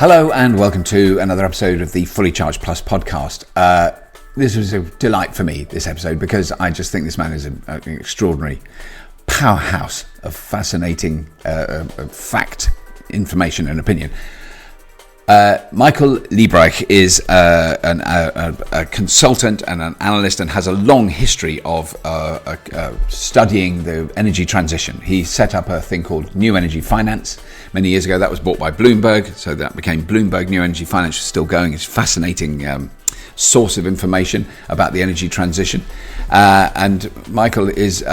Hello and welcome to another episode of the Fully Charged Plus podcast. This was a delight for me, this episode, because I just think this man is an extraordinary powerhouse of fascinating fact, information and opinion. Micheal Liebreich is a consultant and an analyst and has a long history of studying the energy transition. He set up a thing called New Energy Finance many years ago. That was bought by Bloomberg, so that became Bloomberg New Energy Finance. Is still going. It's a fascinating source of information about the energy transition. And Micheal is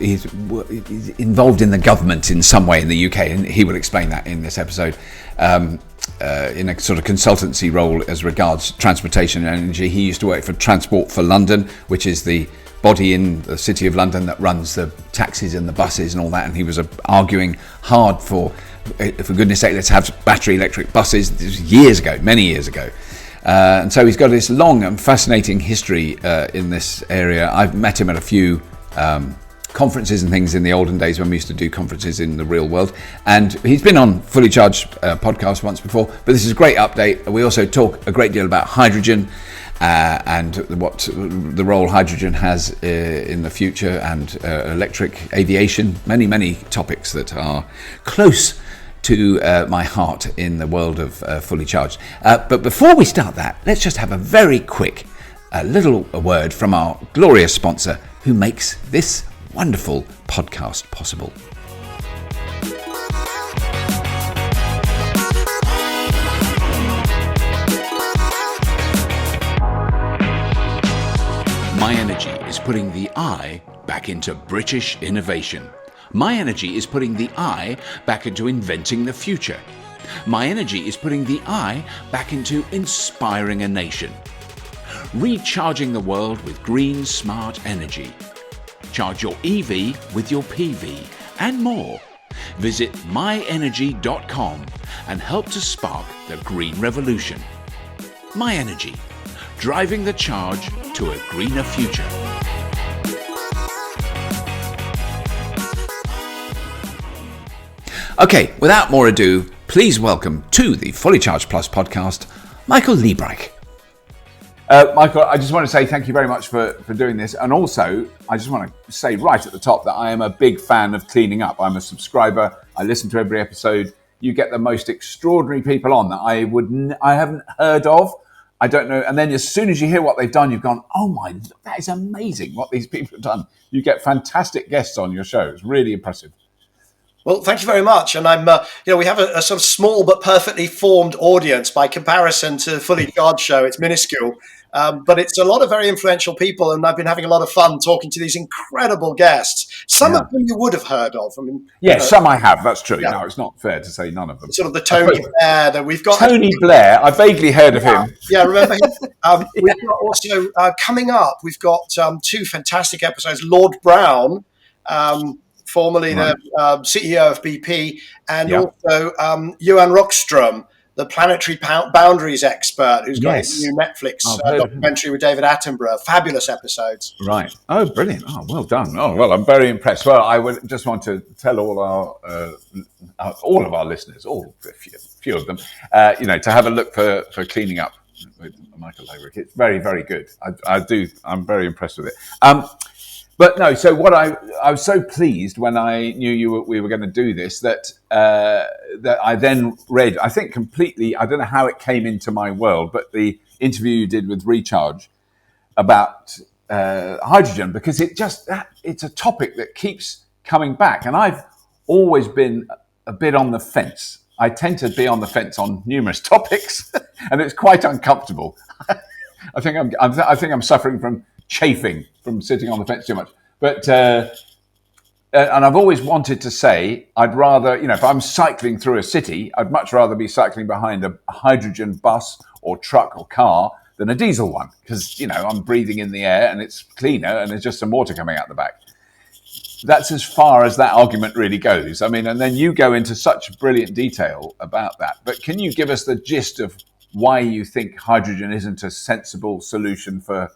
he's involved in the government in some way in the UK, and he will explain that in this episode. In a sort of consultancy role as regards transportation and energy. He used to work for Transport for London, which is the body in the City of London that runs the taxis and the buses and all that. And he was arguing hard for goodness sake, let's have battery electric buses. This was years ago, many years ago. And so he's got this long and fascinating history in this area. I've met him at a few conferences and things in the olden days when we used to do conferences in the real world. And he's been on Fully Charged podcast once before, but this is a great update. We also talk a great deal about hydrogen and what the role hydrogen has in the future, and electric aviation, many topics that are close to my heart in the world of Fully Charged. But before we start that, let's just have a very quick little word from our glorious sponsor who makes this wonderful podcast possible. My Energy is putting the I back into British innovation. My Energy is putting the I back into inventing the future. My Energy is putting the I back into inspiring a nation. Recharging the world with green, smart energy. Charge your EV with your PV and more. Visit myenergy.com and help to spark the green revolution. My Energy, driving the charge to a greener future. Okay, without more ado, please welcome to the Fully Charged Plus podcast, Micheal Liebreich. Micheal, I just want to say thank you very much for doing this. And also, I just want to say right at the top that I am a big fan of cleaning up. I'm a subscriber. I listen to every episode. You get the most extraordinary people on that I haven't heard of. I don't know. And then as soon as you hear what they've done, you've gone, oh my, that is amazing what these people have done. You get fantastic guests on your show. It's really impressive. Well, thank you very much. And I'm, we have a sort of small but perfectly formed audience by comparison to Fully Charged show. It's minuscule, but it's a lot of very influential people, and I've been having a lot of fun talking to these incredible guests. Some of them you would have heard of. I mean, some I have. That's true. Yeah. No, it's not fair to say none of them. Sort of the Tony Blair that we've got. Tony Blair. I vaguely heard of him. Yeah, remember him? We've got also coming up. We've got two fantastic episodes. Lord Brown. Formerly the CEO of BP, and also Johan Rockström, the planetary boundaries expert, who's got a new Netflix documentary with David Attenborough. Fabulous episodes. Right. Oh, brilliant. Oh, well done. Oh, well, I'm very impressed. Well, I would just want to tell all of our listeners, a few of them, to have a look for Cleaning Up with Micheal Liebreich. It's very, very good. I'm very impressed with it. But no, so what I was so pleased when I knew we were going to do this that I then read, I think completely, I don't know how it came into my world, but the interview you did with Recharge about hydrogen, because it's a topic that keeps coming back. And I've always been a bit on the fence. I tend to be on the fence on numerous topics, and it's quite uncomfortable. I think I'm suffering from chafing from sitting on the fence too much. But and I've always wanted to say, I'd rather, if I'm cycling through a city, I'd much rather be cycling behind a hydrogen bus or truck or car than a diesel one, because, I'm breathing in the air and it's cleaner and there's just some water coming out the back. That's as far as that argument really goes. I mean, and then you go into such brilliant detail about that. But can you give us the gist of why you think hydrogen isn't a sensible solution for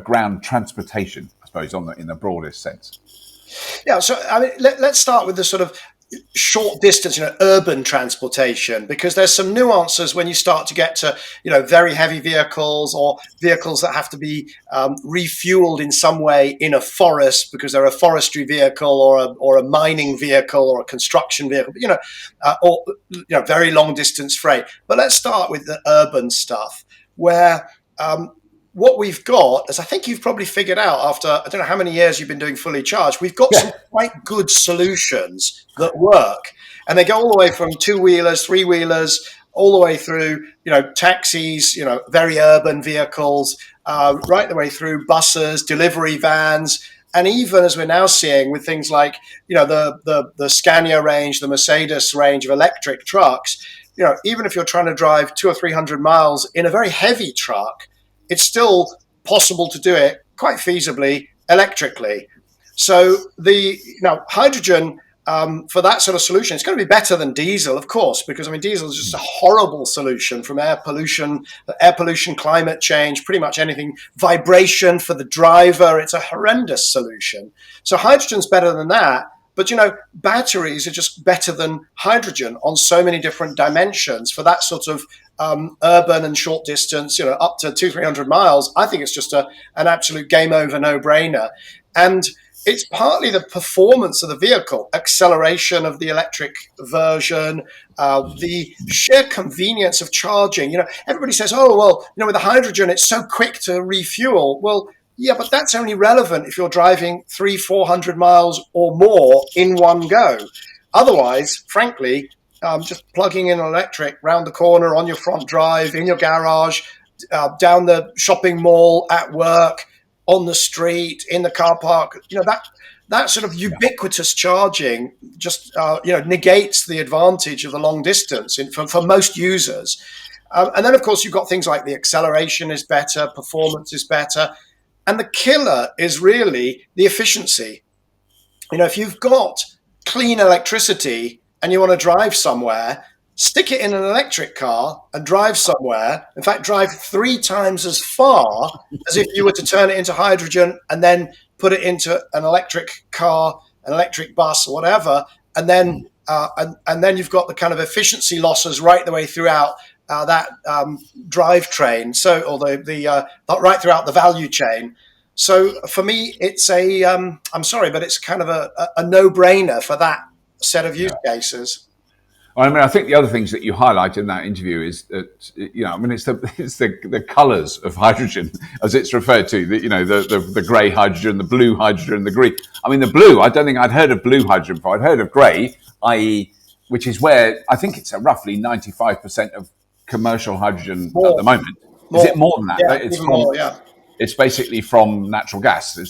ground transportation, I suppose, in the broadest sense? Yeah, so I mean, let's start with the sort of short distance, urban transportation, because there's some nuances when you start to get to, very heavy vehicles or vehicles that have to be refueled in some way in a forest because they're a forestry vehicle or a mining vehicle or a construction vehicle, or very long distance freight. But let's start with the urban stuff where what we've got, as I think you've probably figured out after, I don't know how many years you've been doing fully charged, we've got some quite good solutions that work. And they go all the way from two-wheelers, three-wheelers, all the way through, taxis, very urban vehicles, right the way through buses, delivery vans. And even as we're now seeing with things like, the Scania range, the Mercedes range of electric trucks, even if you're trying to drive 200 or 300 miles in a very heavy truck, it's still possible to do it quite feasibly electrically. So hydrogen for that sort of solution, it's going to be better than diesel, of course, because diesel is just a horrible solution from air pollution, climate change, pretty much anything, vibration for the driver. It's a horrendous solution. So hydrogen's better than that. But, batteries are just better than hydrogen on so many different dimensions for that sort of urban and short distance, up to 200-300 miles. I think it's just an absolute game over, no brainer. And it's partly the performance of the vehicle, acceleration of the electric version, the sheer convenience of charging. Everybody says, oh, well, with the hydrogen, it's so quick to refuel. Well, yeah, but that's only relevant if you're driving 300-400 miles or more in one go. Otherwise, frankly, just plugging in electric round the corner on your front drive, in your garage, down the shopping mall, at work, on the street, in the car park, that sort of ubiquitous charging just negates the advantage of the long distance for most users. And then, of course, you've got things like the acceleration is better, performance is better. And the killer is really the efficiency. If you've got clean electricity and you want to drive somewhere, stick it in an electric car and drive somewhere. In fact, drive 3 times as far as if you were to turn it into hydrogen and then put it into an electric car, an electric bus, or whatever. And then you've got the kind of efficiency losses right the way throughout that drivetrain, right throughout the value chain. So for me, it's I'm sorry, but it's kind of a no-brainer for that set of use cases. I think the other things that you highlight in that interview is that it's the colours of hydrogen as it's referred to. The grey hydrogen, the blue hydrogen, the green. The blue. I don't think I'd heard of blue hydrogen before. I'd heard of grey, i.e., which is where I think it's roughly 95% of commercial hydrogen at the moment. Is it more than that? Yeah, it's more. Yeah. It's basically from natural gas. Or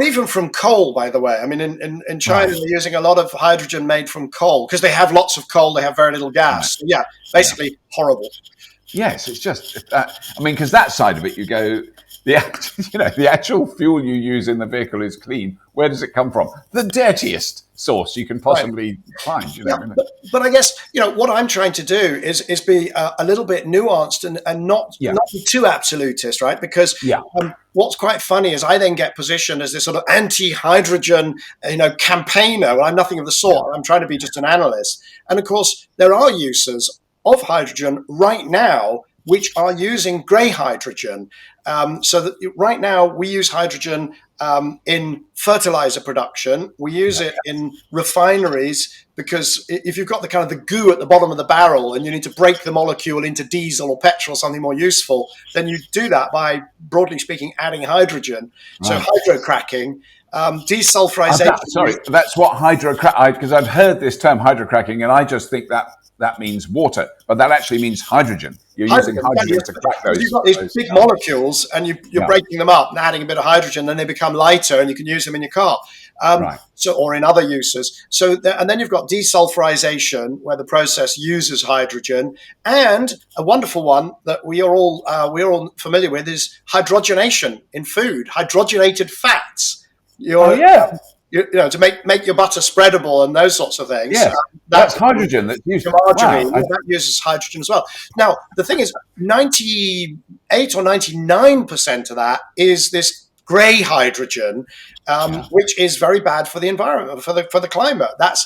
even from coal, by the way. In China, they're using a lot of hydrogen made from coal because they have lots of coal. They have very little gas. Right. Basically horrible. Yes, it's just because that side of it, you go, the actual fuel you use in the vehicle is clean. Where does it come from? The dirtiest source you can possibly find. But I guess what I'm trying to do is be a little bit nuanced and not be too absolutist, right? Because what's quite funny is I then get positioned as this sort of anti-hydrogen, campaigner. Well, I'm nothing of the sort. I'm trying to be just an analyst. And of course, there are uses of hydrogen right now which are using grey hydrogen. So that right now we use hydrogen in fertilizer production. We use it in refineries because if you've got the kind of the goo at the bottom of the barrel and you need to break the molecule into diesel or petrol or something more useful, then you do that by, broadly speaking, adding hydrogen. Right. So hydrocracking, desulfurization. That's what hydrocrack, because I've heard this term hydrocracking and I just think that means water, but that actually means hydrogen. You're using hydrogen to crack those. You've got these big molecules and you're breaking them up and adding a bit of hydrogen, then they become lighter and you can use them in your car. Or in other uses. And then you've got desulfurization, where the process uses hydrogen, and a wonderful one that we're all familiar with is hydrogenation in food, hydrogenated fats. To make your butter spreadable and those sorts of things. Yeah, that's hydrogen that's used. Margarine, that uses hydrogen as well. Now, the thing is, 98 or 99% of that is this grey hydrogen, which is very bad for the environment, for the climate. That's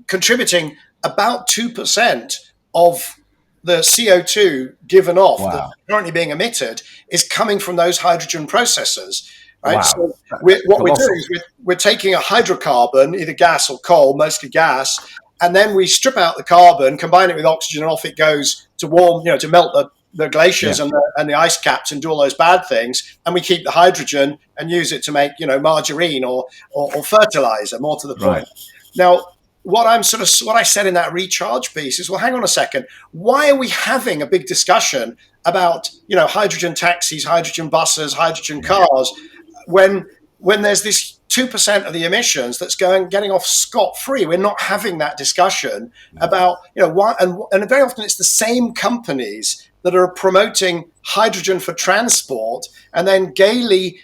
contributing about 2% of the CO2 given off that's currently being emitted is coming from those hydrogen processes. Right. Wow. So what we're doing is we're taking a hydrocarbon, either gas or coal, mostly gas, and then we strip out the carbon, combine it with oxygen, and off it goes to warm, to melt the glaciers and the ice caps and do all those bad things. And we keep the hydrogen and use it to make, margarine or fertilizer, more to the point. Now, what I said in that recharge piece is, well, hang on a second. Why are we having a big discussion about, hydrogen taxis, hydrogen buses, hydrogen cars, when there's this 2% of the emissions that's getting off scot-free? We're not having that discussion about, why, and very often it's the same companies that are promoting hydrogen for transport and then gaily,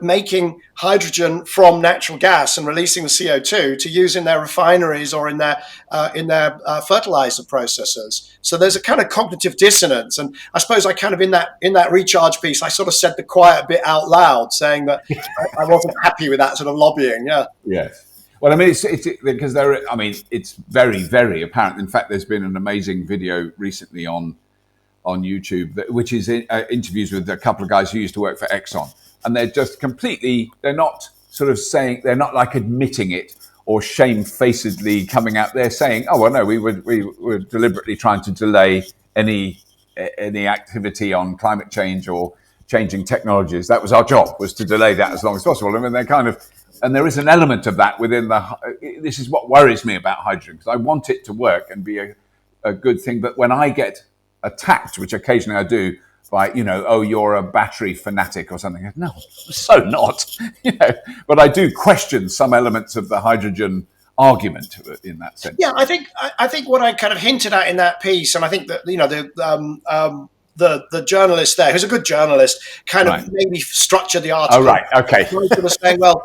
making hydrogen from natural gas and releasing the CO2 to use in their refineries or in their fertilizer processes. So there's a kind of cognitive dissonance. And I suppose I kind of in that recharge piece, I sort of said the quiet bit out loud, saying that I wasn't happy with that sort of lobbying. Yeah. Yes. Well, I mean, it's because it's very, very apparent. In fact, there's been an amazing video recently on YouTube, which is interviews with a couple of guys who used to work for Exxon. And they're just they're not sort of saying, they're not like admitting it or shamefacedly coming out. They're saying, oh, well, no, we were deliberately trying to delay any activity on climate change or changing technologies. That was our job, was to delay that as long as possible. I mean, and there is an element of that within this is what worries me about hydrogen, because I want it to work and be a good thing. But when I get attacked, which occasionally I do, by, oh, you're a battery fanatic or something. No, so not, but I do question some elements of the hydrogen argument in that sense. Yeah, I think what I kind of hinted at in that piece, and I think that, the journalist there, who's a good journalist, kind of maybe structured the article. Oh, right, okay. Sort of saying, well,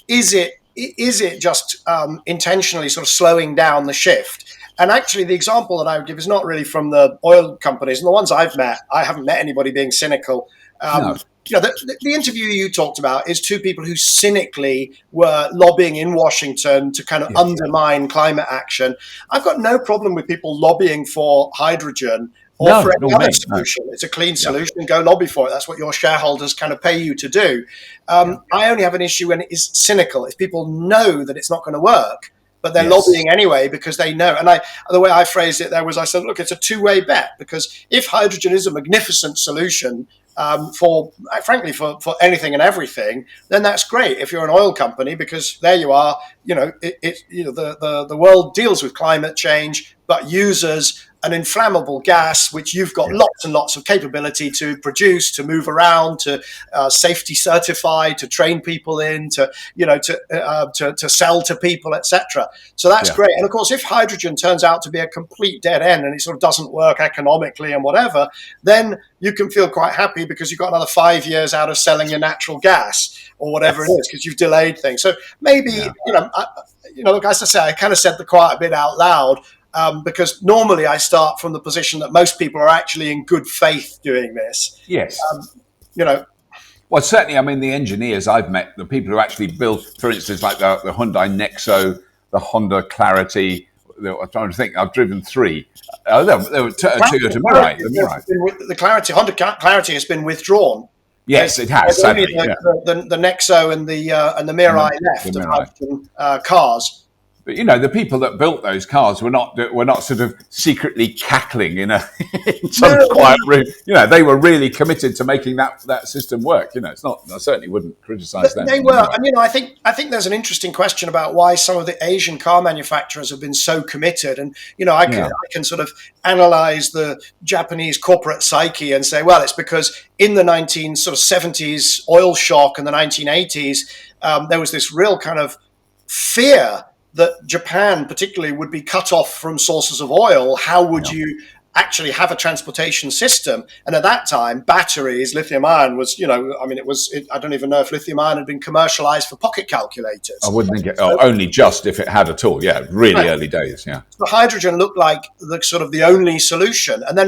is it just intentionally sort of slowing down the shift? And actually, the example that I would give is not really from the oil companies. And the ones I've met, I haven't met anybody being cynical. No. The interview you talked about is two people who cynically were lobbying in Washington to kind of undermine climate action. I've got no problem with people lobbying for hydrogen or for any other solution. No. It's a clean solution. Go lobby for it. That's what your shareholders kind of pay you to do. I only have an issue when it is cynical. If people know that it's not going to work, but they're lobbying anyway because they know. And the way I phrased it there was, I said, look, it's a two-way bet, because if hydrogen is a magnificent solution for anything and everything, then that's great if you're an oil company, because there you are. The world deals with climate change, but uses an inflammable gas, which you've got lots and lots of capability to produce, to move around, to safety certify, to train people in, to sell to people, etc. So that's great. And of course, if hydrogen turns out to be a complete dead end and it sort of doesn't work economically and whatever, then you can feel quite happy because you've got another 5 years out of selling your natural gas or whatever it is, because you've delayed things. So maybe, look, as I say, I kind of said the quiet bit out loud. Because normally I start from the position that most people are actually in good faith doing this. Yes. Well, certainly, I mean, the engineers I've met, the people who actually built, for instance, like the Hyundai Nexo, the Honda Clarity. I'm trying to think. I've driven three. There were Toyota Mirai. The Honda Clarity has been withdrawn. Yes, it has. Only the Nexo and the Mirai left of hydrogen cars. But the people that built those cars were not sort of secretly cackling in some quiet room. They were really committed to making that system work. It's not. I certainly wouldn't criticise them. They were, and I think there's an interesting question about why some of the Asian car manufacturers have been so committed. And I can sort of analyse the Japanese corporate psyche and say, well, it's because in the 1970s oil shock and the 1980s, there was this real kind of fear that Japan particularly would be cut off from sources of oil. How would you actually have a transportation system? And at that time, batteries, lithium ion was, I don't even know if lithium ion had been commercialized for pocket calculators. I wouldn't think only just if it had at all. Yeah, really early days. Yeah. So hydrogen looked like the only solution. And then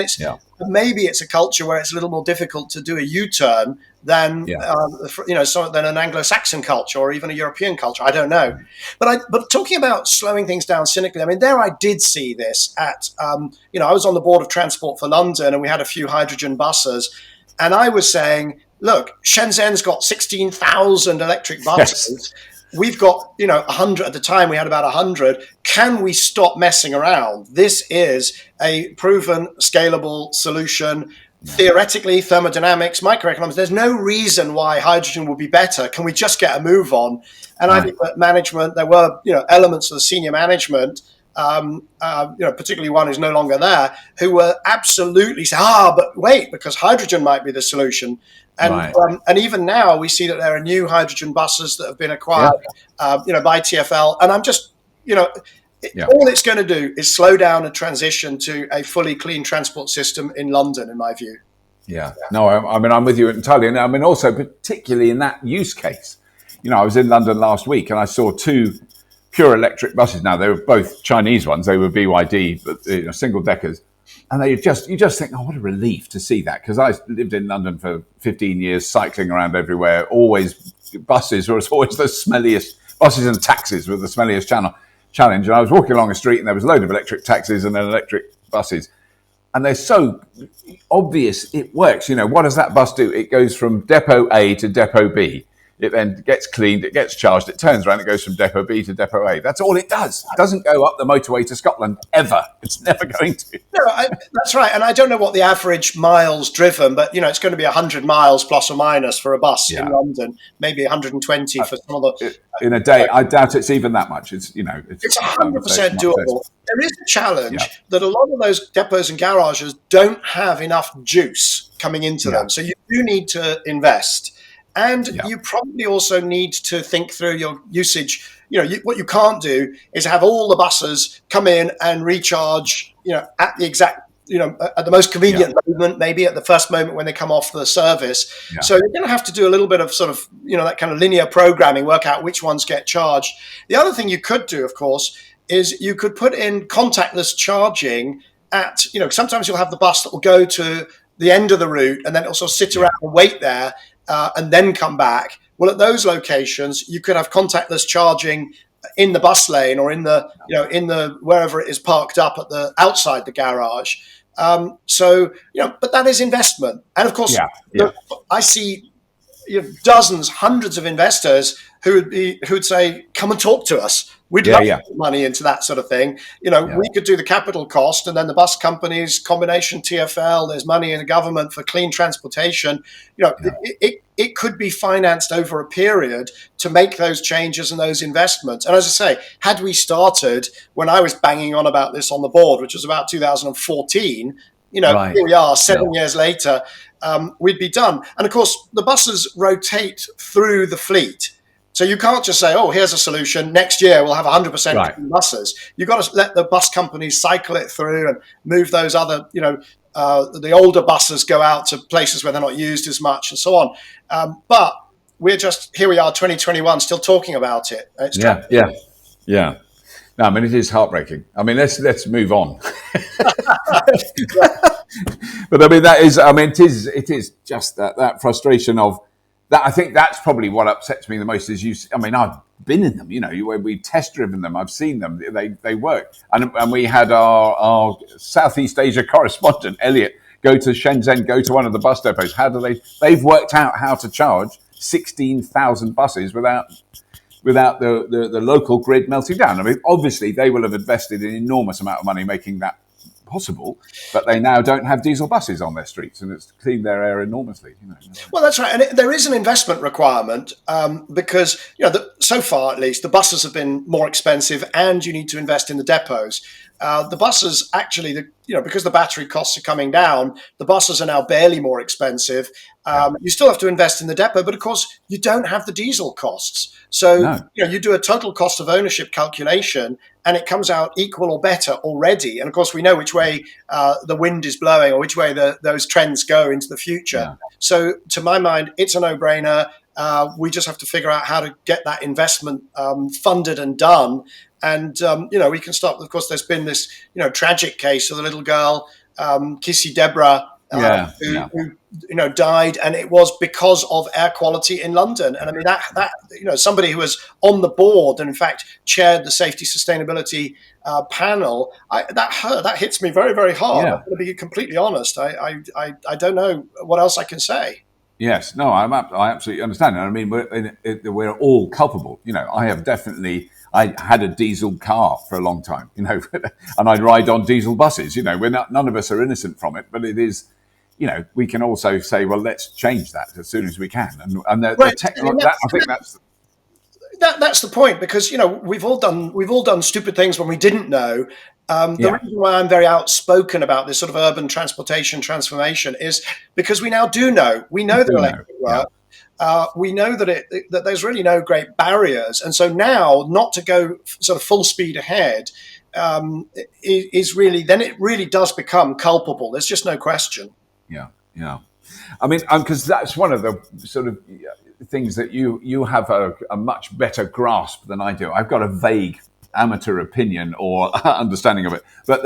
maybe it's a culture where it's a little more difficult to do a U-turn than than an Anglo-Saxon culture or even a European culture. I don't know, but talking about slowing things down cynically, I mean, there I did see this at I was on the board of Transport for London, and we had a few hydrogen buses, and I was saying, look, Shenzhen's got 16,000 electric buses. Yes. We've got, 100 at the time. We had about 100. Can we stop messing around? This is a proven, scalable solution. Yeah. Theoretically, thermodynamics, microeconomics, there's no reason why hydrogen would be better. Can we just get a move on? And right. I think that management, there were, elements of the senior management, particularly one who's no longer there, who were absolutely saying, but wait, because hydrogen might be the solution. And right. And even now we see that there are new hydrogen buses that have been acquired, by TfL. And I'm just, all it's going to do is slow down a transition to a fully clean transport system in London, in my view. Yeah. No, I mean, I'm with you entirely. And I mean, also particularly in that use case, I was in London last week and I saw two pure electric buses. Now, they were both Chinese ones. They were BYD, but single deckers. And you just think, what a relief to see that. Because I lived in London for 15 years, cycling around everywhere. Buses were always the smelliest. Buses and taxis were the smelliest challenge. And I was walking along a street and there was a load of electric taxis and then electric buses. And they're so obvious it works. What does that bus do? It goes from depot A to depot B. It then gets cleaned, it gets charged, it turns around, it goes from depot B to depot A. That's all it does. It doesn't go up the motorway to Scotland, ever. It's never going to. No, that's right. And I don't know what the average miles driven, but, it's going to be 100 miles plus or minus for a bus in London, maybe 120 for some of the... In a day, I doubt it's even that much. It's 100% doable. There is a challenge that a lot of those depots and garages don't have enough juice coming into them. So you do need to invest. And you probably also need to think through your usage. What you can't do is have all the buses come in and recharge, at the exact, at the most convenient moment, maybe at the first moment when they come off the service. Yeah. So you're going to have to do a little bit of sort of, that kind of linear programming, work out which ones get charged. The other thing you could do, of course, is you could put in contactless charging at, sometimes you'll have the bus that will go to the end of the route and then also sit around and wait there. And then come back. Well, at those locations, you could have contactless charging in the bus lane or in the, in the wherever it is parked up at the outside the garage. But that is investment. And of course, I see dozens, hundreds of investors who would say, "Come and talk to us. We'd love to put money into that sort of thing. We could do the capital cost, and then the bus companies, combination TfL. There's money in the government for clean transportation. It could be financed over a period to make those changes and those investments. And as I say, had we started when I was banging on about this on the board, which was about 2014, here we are 7 years later, we'd be done. And of course, the buses rotate through the fleet. So you can't just say, here's a solution. Next year, we'll have 100% buses. You've got to let the bus companies cycle it through and move those other, the older buses go out to places where they're not used as much and so on. But we're here we are, 2021, still talking about it. It's yeah. No, I mean, it is heartbreaking. I mean, let's move on. But I mean, it is just that frustration of, that. I think that's probably what upsets me the most is I've been in them, when we test driven them, I've seen them, they work. And we had our Southeast Asia correspondent, Elliot, go to Shenzhen, go to one of the bus depots. They've worked out how to charge 16,000 buses without the local grid melting down. I mean, obviously they will have invested an enormous amount of money making that possible, but they now don't have diesel buses on their streets, and it's cleaned their air enormously. Well, that's right, and there is an investment requirement because so far at least the buses have been more expensive, and you need to invest in the depots. The buses actually, because the battery costs are coming down, the buses are now barely more expensive. You still have to invest in the depot, but of course you don't have the diesel costs. So you do a total cost of ownership calculation, and it comes out equal or better already. And of course, we know which way the wind is blowing or which way those trends go into the future. Yeah. So to my mind, it's a no-brainer. We just have to figure out how to get that investment funded and done. And, we can stop. Of course, there's been this, tragic case of the little girl, Kissy Deborah, Yeah. who died, and it was because of air quality in London. And I mean that somebody who was on the board and in fact chaired the safety sustainability panel, that hits me very, very hard. Yeah. I'm going to be completely honest. I don't know what else I can say. Yes, no, I absolutely understand. I mean, we're all culpable. I had a diesel car for a long time, and I'd ride on diesel buses. None of us are innocent from it, but it is, we can also say, well, let's change that as soon as we can. And Right. I think that's That's the point, because we've all done stupid things when we didn't know. The reason why I'm very outspoken about this sort of urban transportation transformation is because we now do know. We know that electric work. We know that there's really no great barriers, and so now not to go sort of full speed ahead is really, then it really does become culpable. There's just no question. Yeah. I mean, because that's one of the sort of things that you have a much better grasp than I do. I've got a vague amateur opinion or understanding of it, but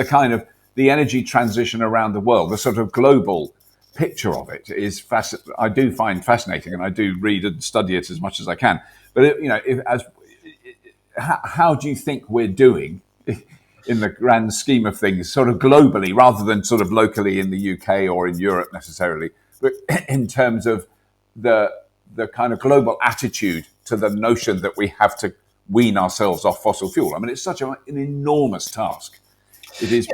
the energy transition around the world, the sort of global picture of it is I do find fascinating, and I do read and study it as much as I can. But how do you think we're doing in the grand scheme of things, sort of globally, rather than sort of locally in the UK or in Europe necessarily, but in terms of the kind of global attitude to the notion that we have to wean ourselves off fossil fuel? I mean, it's such an enormous task. It is.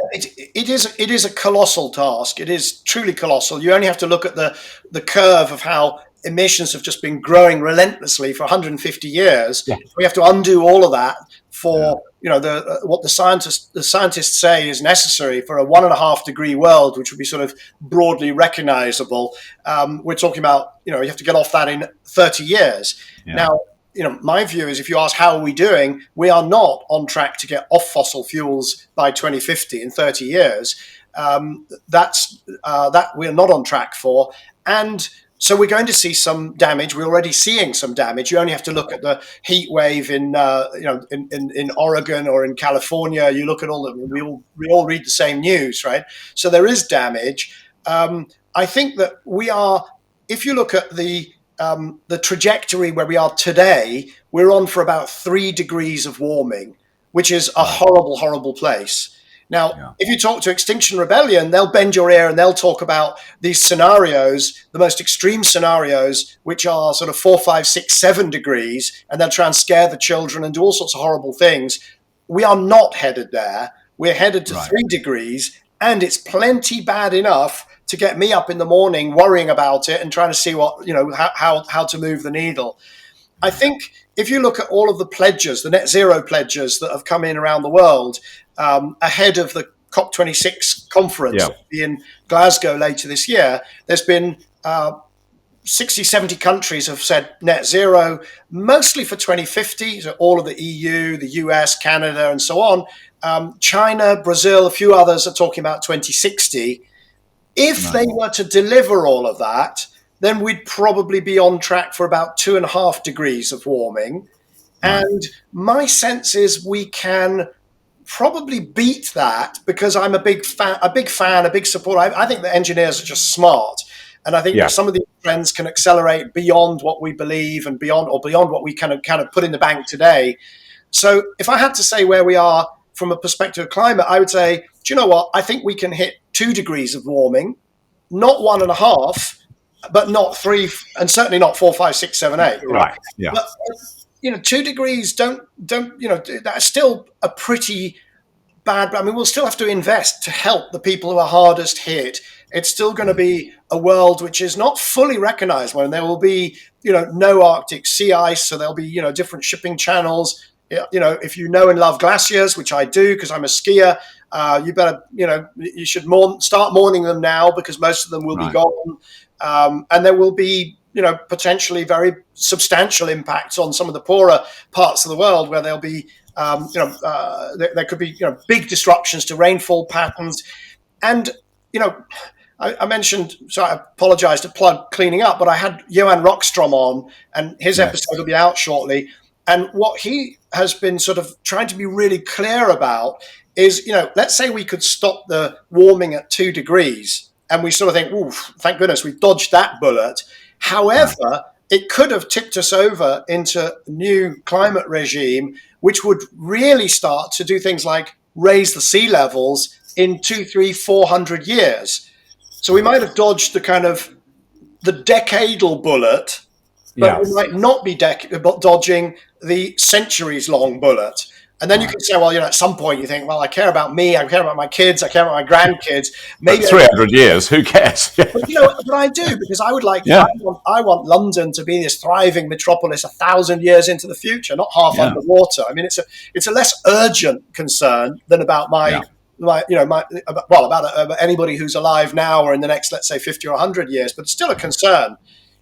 It is a colossal task. It is truly colossal. You only have to look at the curve of how emissions have just been growing relentlessly for 150 years. Yeah. We have to undo all of that for what the scientists say is necessary for a 1.5 degree world, which would be sort of broadly recognizable. We're talking about you have to get off that in 30 years. Yeah. Now, my view is, if you ask how are we doing, we are not on track to get off fossil fuels by 2050 in 30 years. That we're not on track for. And so we're going to see some damage. We're already seeing some damage. You only have to look at the heat wave in Oregon or in California. You look at we all read the same news, right? So there is damage. I think that we are, if you look at the trajectory where we are today, we're on for about 3 degrees of warming, which is a horrible, horrible place. Now, if you talk to Extinction Rebellion, they'll bend your ear and they'll talk about these scenarios, the most extreme scenarios, which are sort of 4, 5, 6, 7 degrees, and they'll try and scare the children and do all sorts of horrible things. We are not headed there. We're headed to 3 degrees, and it's plenty bad enough to get me up in the morning worrying about it and trying to see how to move the needle. I think if you look at all of the pledges, the net zero pledges that have come in around the world ahead of the COP26 conference in Glasgow later this year, there's been 60, 70 countries have said net zero, mostly for 2050. So all of the EU, the US, Canada, and so on. China, Brazil, a few others are talking about 2060. If they were to deliver all of that, then we'd probably be on track for about 2.5 degrees of warming. And my sense is we can probably beat that, because I'm a big fan, a big supporter. I think the engineers are just smart. And I think that some of these trends can accelerate beyond what we believe and beyond what we kind of put in the bank today. So if I had to say where we are from a perspective of climate, I would say, do you know what? I think we can hit 2 degrees of warming, not 1.5, but not 3, and certainly not 4, 5, 6, 7, 8. Right. Yeah. But 2 degrees don't that's still a pretty bad. I mean, we'll still have to invest to help the people who are hardest hit. It's still going to be a world which is not fully recognized, when there will be no Arctic sea ice, so there'll be different shipping channels. If you know and love glaciers, which I do because I'm a skier, you better you should start mourning them now, because most of them will be gone, and there will be potentially very substantial impacts on some of the poorer parts of the world, where there'll be there could be big disruptions to rainfall patterns. And I mentioned, so I apologize to plug cleaning up, but I had Johan Rockstrom on, and his episode will be out shortly. And what he has been sort of trying to be really clear about is, let's say we could stop the warming at 2 degrees, and we sort of think, "Oof, thank goodness we dodged that bullet." However, it could have tipped us over into a new climate regime, which would really start to do things like raise the sea levels in 2, 3, 400 years. So we might have dodged the decadal bullet, but we might not be dodging the centuries-long bullet. And then you can say, well, at some point you think, well, I care about me, I care about my kids, I care about my grandkids. Maybe 300 years, who cares? But I do, because I would I want London to be this thriving metropolis 1,000 years into the future, not half underwater. I mean, it's a less urgent concern than about about anybody who's alive now or in the next, let's say, 50 or 100 years, but it's still a concern.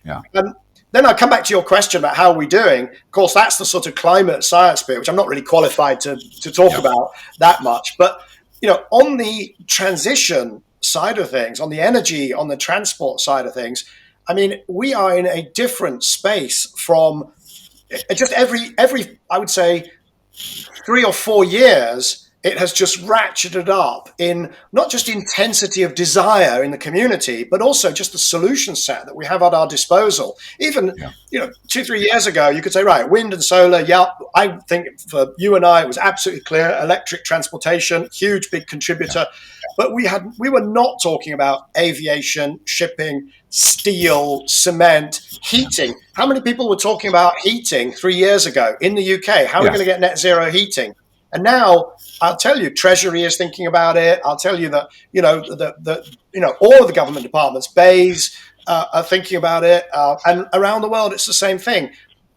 Yeah. And then I come back to your question about how we're doing. Of course, that's the sort of climate science bit, which I'm not really qualified to talk about that much. But, on the transition side of things, on the energy, on the transport side of things, I mean, we are in a different space from just every, I would say, 3 or 4 years. It has just ratcheted up in not just intensity of desire in the community, but also just the solution set that we have at our disposal. Even, 2, 3 years ago, you could say, right, wind and solar. Yeah, I think for you and I, it was absolutely clear. Electric transportation, huge, big contributor. But we were not talking about aviation, shipping, steel, cement, heating. How many people were talking about heating 3 years ago in the UK? How are we going to get net zero heating? And now I'll tell you, Treasury is thinking about it. I'll tell you that, all of the government departments, BEIS, are thinking about it. And around the world, it's the same thing.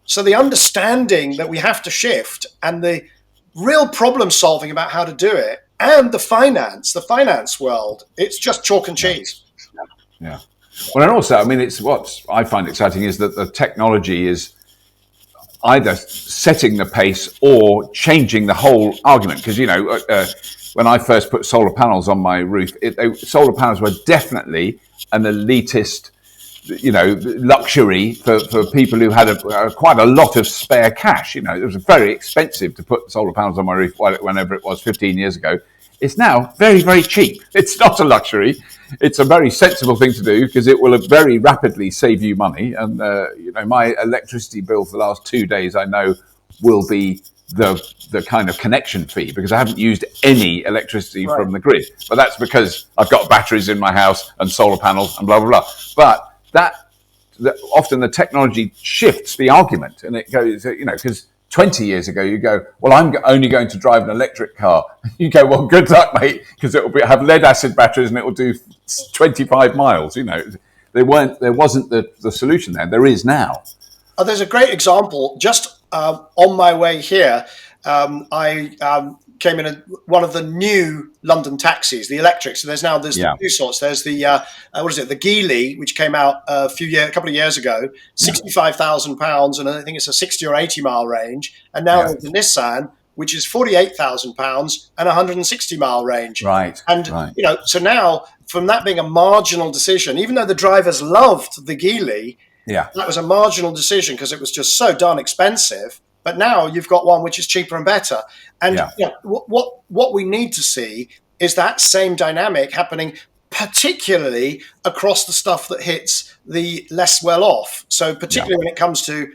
So the understanding that we have to shift and the real problem solving about how to do it and the finance world, it's just chalk and cheese. Yeah. Well, and also, I mean, it's what I find exciting is that the technology is either setting the pace or changing the whole argument. Because, when I first put solar panels on my roof, solar panels were definitely an elitist, luxury for people who had quite a lot of spare cash. It was very expensive to put solar panels on my roof whenever it was 15 years ago. It's now very, very cheap. It's not a luxury. It's a very sensible thing to do because it will very rapidly save you money. And, my electricity bill for the last 2 days, I know, will be the kind of connection fee because I haven't used any electricity from the grid. But that's because I've got batteries in my house and solar panels and blah, blah, blah. But often the technology shifts the argument and it goes, because 20 years ago, you go, well, I'm only going to drive an electric car. You go, well, good luck, mate, because it will have lead acid batteries and it will do 25 miles. There wasn't the solution there. There is now. There's a great example. Just on my way here, I came in one of the new London taxis, the electric. So there's the two sorts. There's the the Geely, which came out a couple of years ago, £65,000, and I think it's a 60 or 80 mile range. And now there's the Nissan, which is £48,000 and 160 mile range. Right. And so now from that being a marginal decision, even though the drivers loved the Geely, that was a marginal decision because it was just so darn expensive. But now you've got one which is cheaper and better. And what we need to see is that same dynamic happening, particularly across the stuff that hits the less well off. So particularly when it comes to,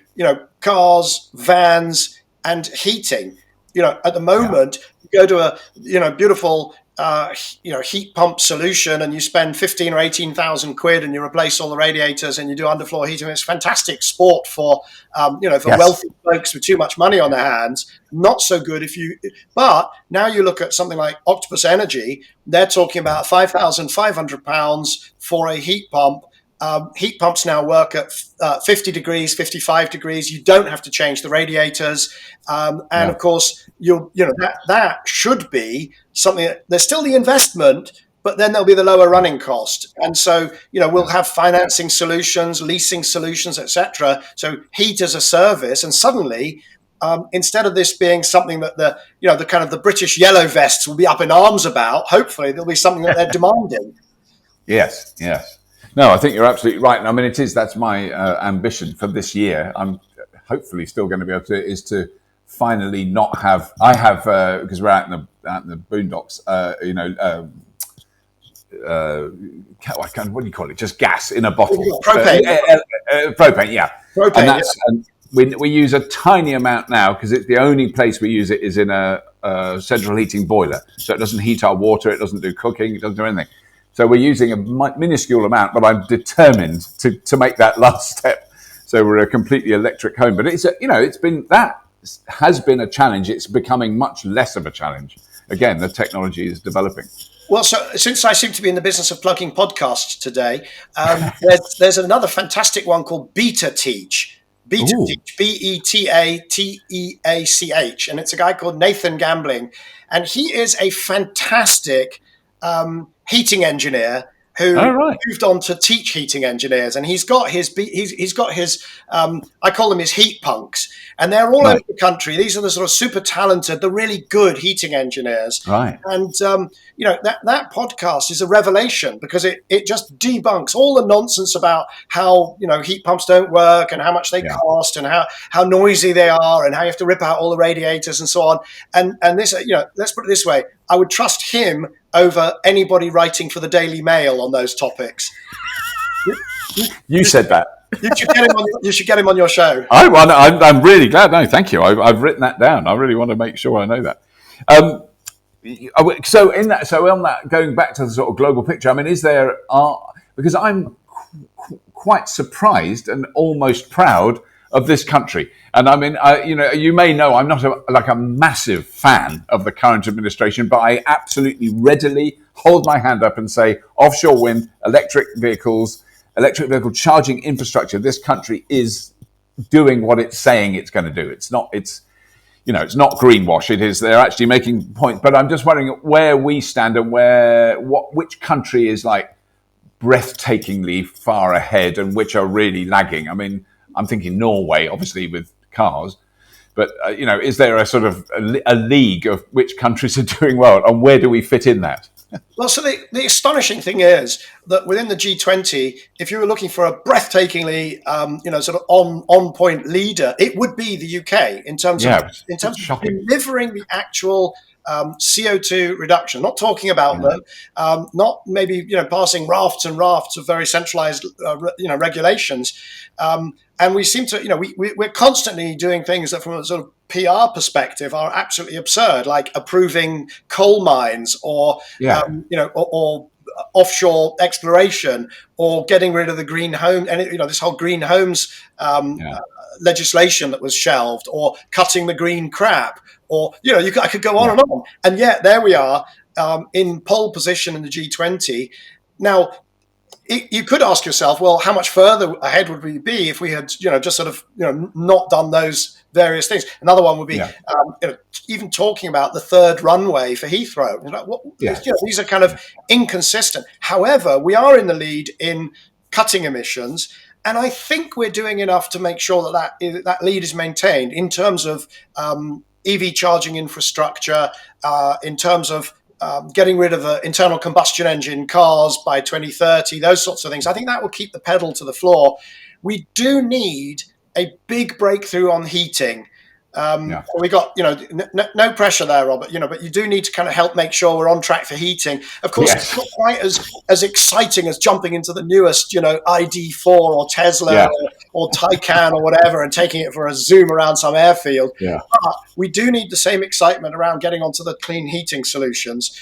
cars, vans and heating. At the moment, you go to a, beautiful heat pump solution and you spend 15 or 18,000 quid and you replace all the radiators and you do underfloor heating. It's fantastic sport for wealthy folks with too much money on their hands. Not so good but now you look at something like Octopus Energy, they're talking about £5,500 for a heat pump. Heat pumps now work at 50 degrees, 55 degrees. You don't have to change the radiators. And of course, that should be something that there's still the investment, but then there'll be the lower running cost. And so, we'll have financing solutions, leasing solutions, etc. So heat as a service. And suddenly, instead of this being something that the kind of the British yellow vests will be up in arms about, hopefully there'll be something that they're demanding. Yes. No, I think you're absolutely right. And I mean, that's my ambition for this year. I'm hopefully still going to be able to, is to finally not have, because we're out in the boondocks, what do you call it? Just gas in a bottle. Propane. Propane, yeah. Propane, And we use a tiny amount now because it's the only place we use it is in a central heating boiler. So it doesn't heat our water, it doesn't do cooking, it doesn't do anything. So we're using a minuscule amount, but I'm determined to make that last step. So we're a completely electric home. But it's that has been a challenge. It's becoming much less of a challenge. Again, the technology is developing. Well, so since I seem to be in the business of plugging podcasts today, there's another fantastic one called Beta Teach. Beta Teach, Betateach, and it's a guy called Nathan Gambling, and he is a fantastic heating engineer who moved on to teach heating engineers, and he's got his I call them his heat punks, and they're all over the country. These are the sort of super talented, the really good heating engineers, right? And that podcast is a revelation because it just debunks all the nonsense about how heat pumps don't work and how much they cost and how noisy they are and how you have to rip out all the radiators and so on. And this let's put it this way: I would trust him over anybody writing for the Daily Mail on those topics. You said that. You should get him on your show. I'm really glad. No, thank you. I've written that down. I really want to make sure I know that. So on that, going back to the sort of global picture, I mean, because I'm quite surprised and almost proud of this country. And I mean, you may know I'm not a massive fan of the current administration, but I absolutely readily hold my hand up and say offshore wind, electric vehicle charging infrastructure. This country is doing what it's saying it's going to do. It's not not greenwash. It is. They're actually making points. But I'm just wondering where we stand and which country is like breathtakingly far ahead and which are really lagging. I mean, I'm thinking Norway, obviously, with cars. But, is there a sort of a league of which countries are doing well and where do we fit in that? Well, so the astonishing thing is that within the G20, if you were looking for a breathtakingly, sort of on point leader, it would be the UK in terms of delivering the actual CO2 reduction. Not talking about them, not maybe passing rafts and rafts of very centralized regulations. And we seem to, we're constantly doing things that from a sort of PR perspective are absolutely absurd, like approving coal mines or offshore exploration or getting rid of the green home and this whole green homes legislation that was shelved or cutting the green crap or, I could go on and on. And yet there we are in pole position in the G20. Now, you could ask yourself, well, how much further ahead would we be if we had, just sort of, not done those various things? Another one would be even talking about the third runway for Heathrow. These are kind of inconsistent. However, we are in the lead in cutting emissions, and I think we're doing enough to make sure that lead is maintained in terms of EV charging infrastructure, in terms of getting rid of the internal combustion engine cars by 2030, those sorts of things. I think that will keep the pedal to the floor. We do need a big breakthrough on heating. We got, no pressure there, Robert, but you do need to kind of help make sure we're on track for heating. Of course, It's not quite as exciting as jumping into the newest, ID4 or Tesla or Taycan or whatever and taking it for a zoom around some airfield. Yeah. But we do need the same excitement around getting onto the clean heating solutions.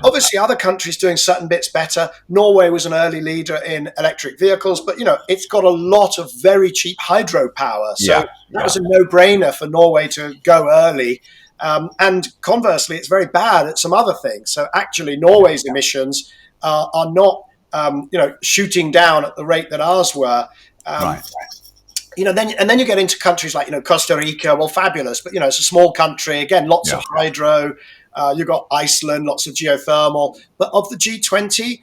Obviously other countries doing certain bits better. Norway was an early leader in electric vehicles, but, it's got a lot of very cheap hydropower. So that was a no-brainer for Norway to go early. And conversely, it's very bad at some other things. So actually Norway's emissions are not, shooting down at the rate that ours were. Then you get into countries like, Costa Rica, well, fabulous. But, it's a small country. Again, lots of hydro. You've got Iceland, lots of geothermal. But of the G20,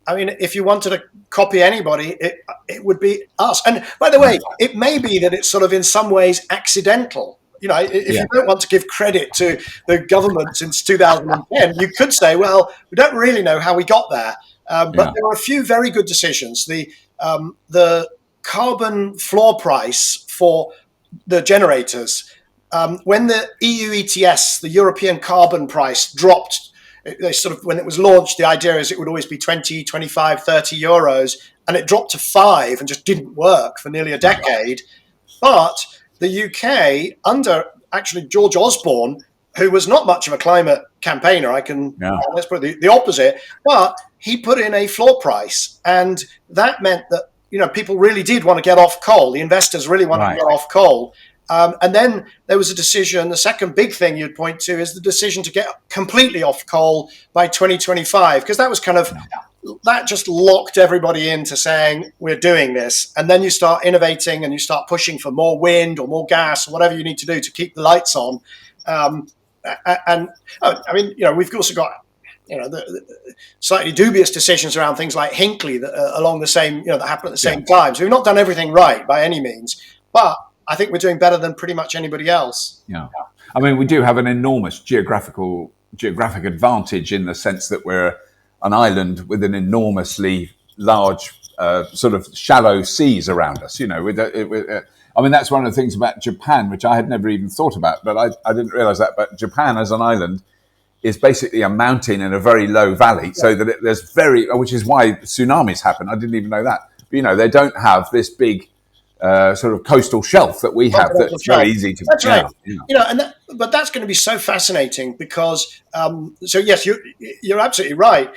I mean, if you wanted to copy anybody, it would be us. And by the way, it may be that it's sort of in some ways accidental. If you don't want to give credit to the government since 2010, you could say, well, we don't really know how we got there. But there are a few very good decisions. The carbon floor price for the generators, when the EU ETS, the European carbon price, dropped they sort of, when it was launched, the idea is it would always be 20, 25, 30 euros, and it dropped to 5 and just didn't work for nearly a decade. But the UK, under actually George Osborne, who was not much of a climate campaigner, let's put the opposite, but he put in a floor price, and that meant that people really did want to get off coal. The investors really wanted to get off coal. And then there was a decision. The second big thing you'd point to is the decision to get completely off coal by 2025, because that was that just locked everybody into saying we're doing this. And then you start innovating and you start pushing for more wind or more gas or whatever you need to do to keep the lights on. We've also got the slightly dubious decisions around things like Hinkley that are along the same, that happen at the same time. So we've not done everything right by any means, but I think we're doing better than pretty much anybody else. Yeah. I mean, we do have an enormous geographic advantage in the sense that we're an island with an enormously large sort of shallow seas around us. I mean, that's one of the things about Japan, which I had never even thought about, but I didn't realize that. But Japan as an island is basically a mountain in a very low valley, so that which is why tsunamis happen. I didn't even know that. But, they don't have this big sort of coastal shelf that we have. That's very easy to. That's right. But that's going to be so fascinating because. So yes, you're absolutely right.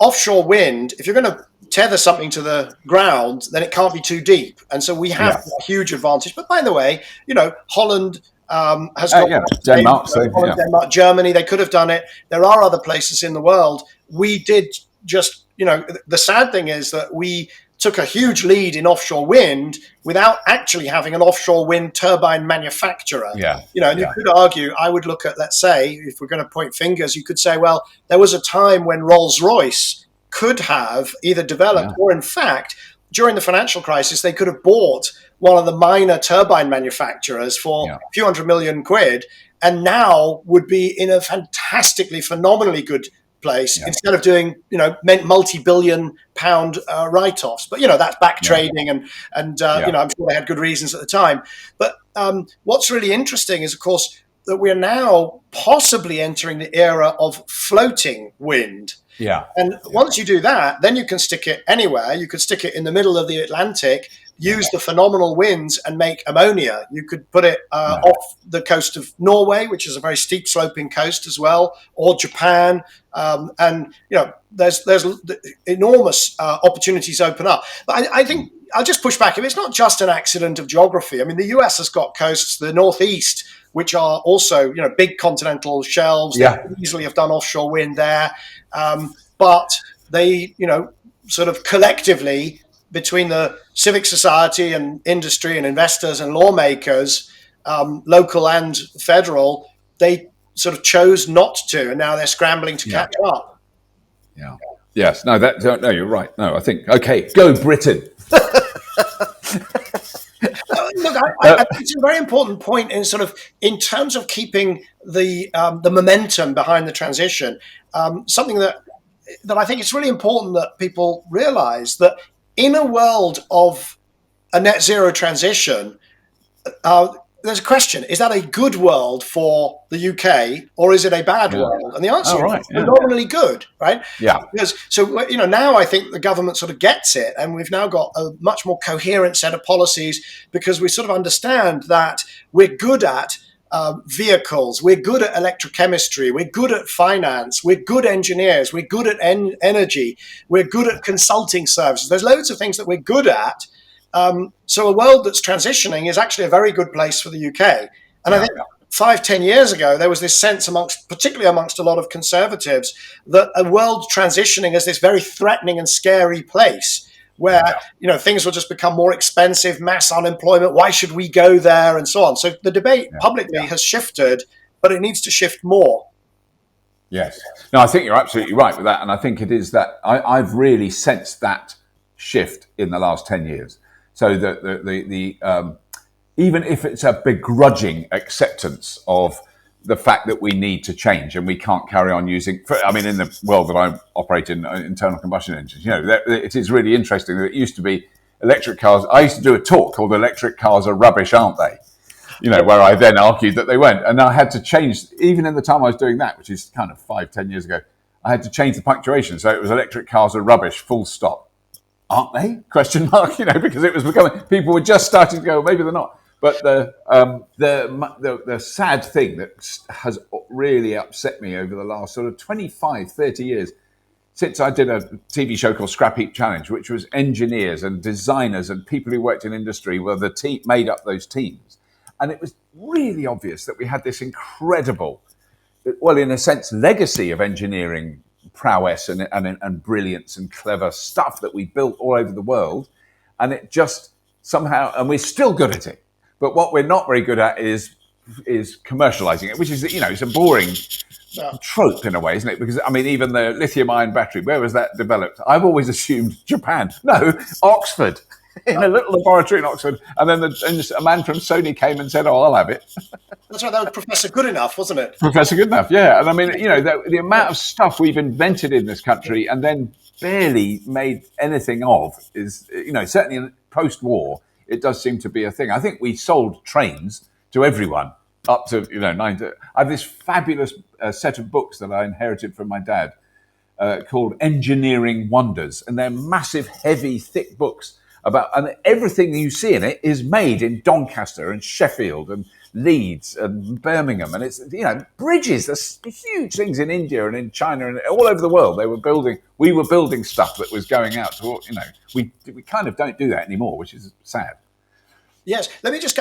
Offshore wind, if you're going to tether something to the ground, then it can't be too deep, and so we have a huge advantage. But by the way, Holland has got Denmark, Germany. They could have done it. There are other places in the world. We did just, the sad thing is that we took a huge lead in offshore wind without actually having an offshore wind turbine manufacturer. You could argue, I would look at, let's say, if we're going to point fingers, you could say, well, there was a time when Rolls-Royce could have either developed or, in fact, during the financial crisis, they could have bought one of the minor turbine manufacturers for a few £100 million, and now would be in a phenomenally good place instead of doing, multi-billion pound write-offs. But, that's back trading and I'm sure they had good reasons at the time. But what's really interesting is, of course, that we're now possibly entering the era of floating wind. And once you do that, then you can stick it anywhere. You could stick it in the middle of the Atlantic, use the phenomenal winds and make ammonia. You could put it off the coast of Norway, which is a very steep sloping coast as well, or Japan. There's enormous opportunities open up. But I think I'll just push back. It's not just an accident of geography. I mean, the US has got coasts, the Northeast, which are also, big continental shelves. They could easily have done offshore wind there. But they, sort of collectively, between the civic society and industry and investors and lawmakers, local and federal, they sort of chose not to, and now they're scrambling to catch up. Yes. No, you're right. No, I think, okay, go Britain. Look, I think it's a very important point in terms of keeping the momentum behind the transition. Something that I think it's really important that people realize that in a world of a net zero transition, there's a question: is that a good world for the UK, or is it a bad world? And the answer is phenomenally good, right? Because now I think the government sort of gets it, and we've now got a much more coherent set of policies because we sort of understand that we're good at vehicles, we're good at electrochemistry, we're good at finance, we're good engineers, we're good at energy, we're good at consulting services. There's loads of things that we're good at. So a world that's transitioning is actually a very good place for the UK. And I think 5-10 years ago, there was this sense particularly amongst a lot of conservatives, that a world transitioning is this very threatening and scary place where, things will just become more expensive, mass unemployment. Why should we go there? And so on. So the debate publicly has shifted, but it needs to shift more. Yes. No, I think you're absolutely right with that. And I think it is that I've really sensed that shift in the last 10 years. So that the even if it's a begrudging acceptance of the fact that we need to change and we can't carry on using, in the world that I operate in, internal combustion engines, it is really interesting that it used to be electric cars. I used to do a talk called "Electric Cars Are Rubbish, Aren't They?" where I then argued that they weren't. And I had to change, even in the time I was doing that, which is kind of 5-10 years ago, I had to change the punctuation. So it was electric cars are rubbish, full stop. Aren't they? Question mark, because it was becoming, people were just starting to go, maybe they're not. But the sad thing that has really upset me over the last sort of 25, 30 years, since I did a TV show called Scrap Heap Challenge, which was engineers and designers and people who worked in industry were the team made up those teams. And it was really obvious that we had this incredible, well, in a sense, legacy of engineering prowess and brilliance and clever stuff that we built all over the world. And it just somehow, and we're still good at it. But what we're not very good at is commercializing it, which is, it's a boring trope in a way, isn't it? Because, even the lithium-ion battery, where was that developed? I've always assumed Japan. No, Oxford, in a little laboratory in Oxford. And then a man from Sony came and said, oh, I'll have it. That's right, that was Professor Goodenough, wasn't it? Professor Goodenough, yeah. And the amount of stuff we've invented in this country and then barely made anything of is, certainly post-war, it does seem to be a thing. I think we sold trains to everyone up to, 9. I have this fabulous set of books that I inherited from my dad called Engineering Wonders. And they're massive, heavy, thick books and everything you see in it is made in Doncaster and Sheffield and Leeds and Birmingham. And it's, bridges, there's huge things in India and in China and all over the world. We were building stuff that was going out to, we kind of don't do that anymore, which is sad. Yes,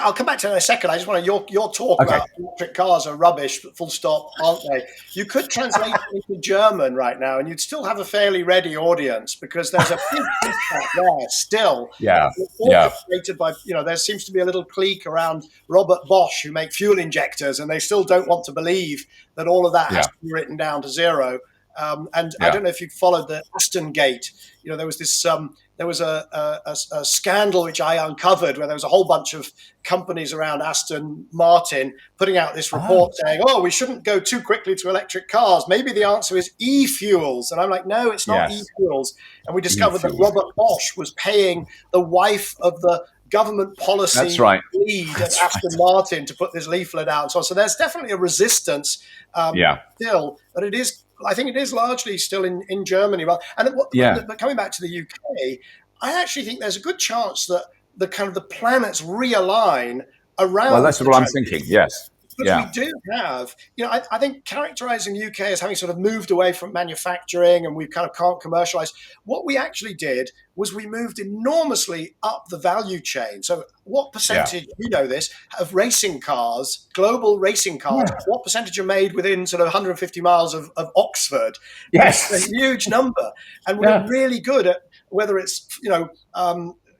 I'll come back to that in a second. I just want your talk about electric cars are rubbish, full stop, aren't they? You could translate it into German right now and you'd still have a fairly ready audience because there's a big pushback there still. Yeah. Orchestrated by, there seems to be a little clique around Robert Bosch who make fuel injectors and they still don't want to believe that all of that has to be written down to zero. I don't know if you followed the Aston Gate. There was this there was a scandal which I uncovered where there was a whole bunch of companies around Aston Martin putting out this report saying, oh, we shouldn't go too quickly to electric cars. Maybe the answer is e-fuels. And I'm like, no, it's not e-fuels. And we discovered that Robert Bosch was paying the wife of the government policy lead at Aston Martin to put this leaflet out and so on. So there's definitely a resistance still, but I think it is largely still in Germany. But coming back to the UK, I actually think there's a good chance that the planets realign around. Well, that's what I'm thinking. Yes. But we do have, I think characterizing the UK as having sort of moved away from manufacturing and we kind of can't commercialize. What we actually did was we moved enormously up the value chain. So what percentage, this, of racing cars, global racing cars, what percentage are made within sort of 150 miles of Oxford? Yes. It's a huge number. And we're really good at whether it's,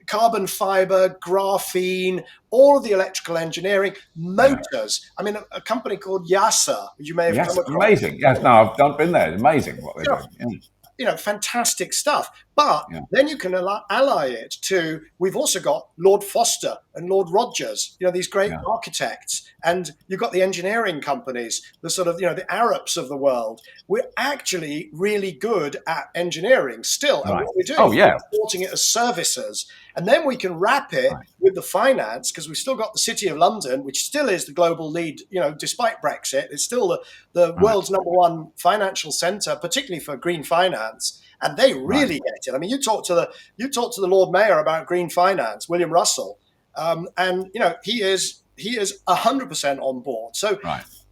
carbon fiber, graphene, all of the electrical engineering, motors. A company called YASA, you may have come across. Amazing. Yes, no, I've been there. Amazing what they're doing. Fantastic stuff. But then you can ally it to, we've also got Lord Foster and Lord Rogers, these great architects. And you've got the engineering companies, the sort of, the Arabs of the world. We're actually really good at engineering still. And what we're doing is supporting it as services. And then we can wrap it with the finance, because we've still got the City of London, which still is the global lead, despite Brexit. It's still the world's number one financial centre, particularly for green finance. And they really get it. You talk to the Lord Mayor about green finance, William Russell, and he is 100% on board. So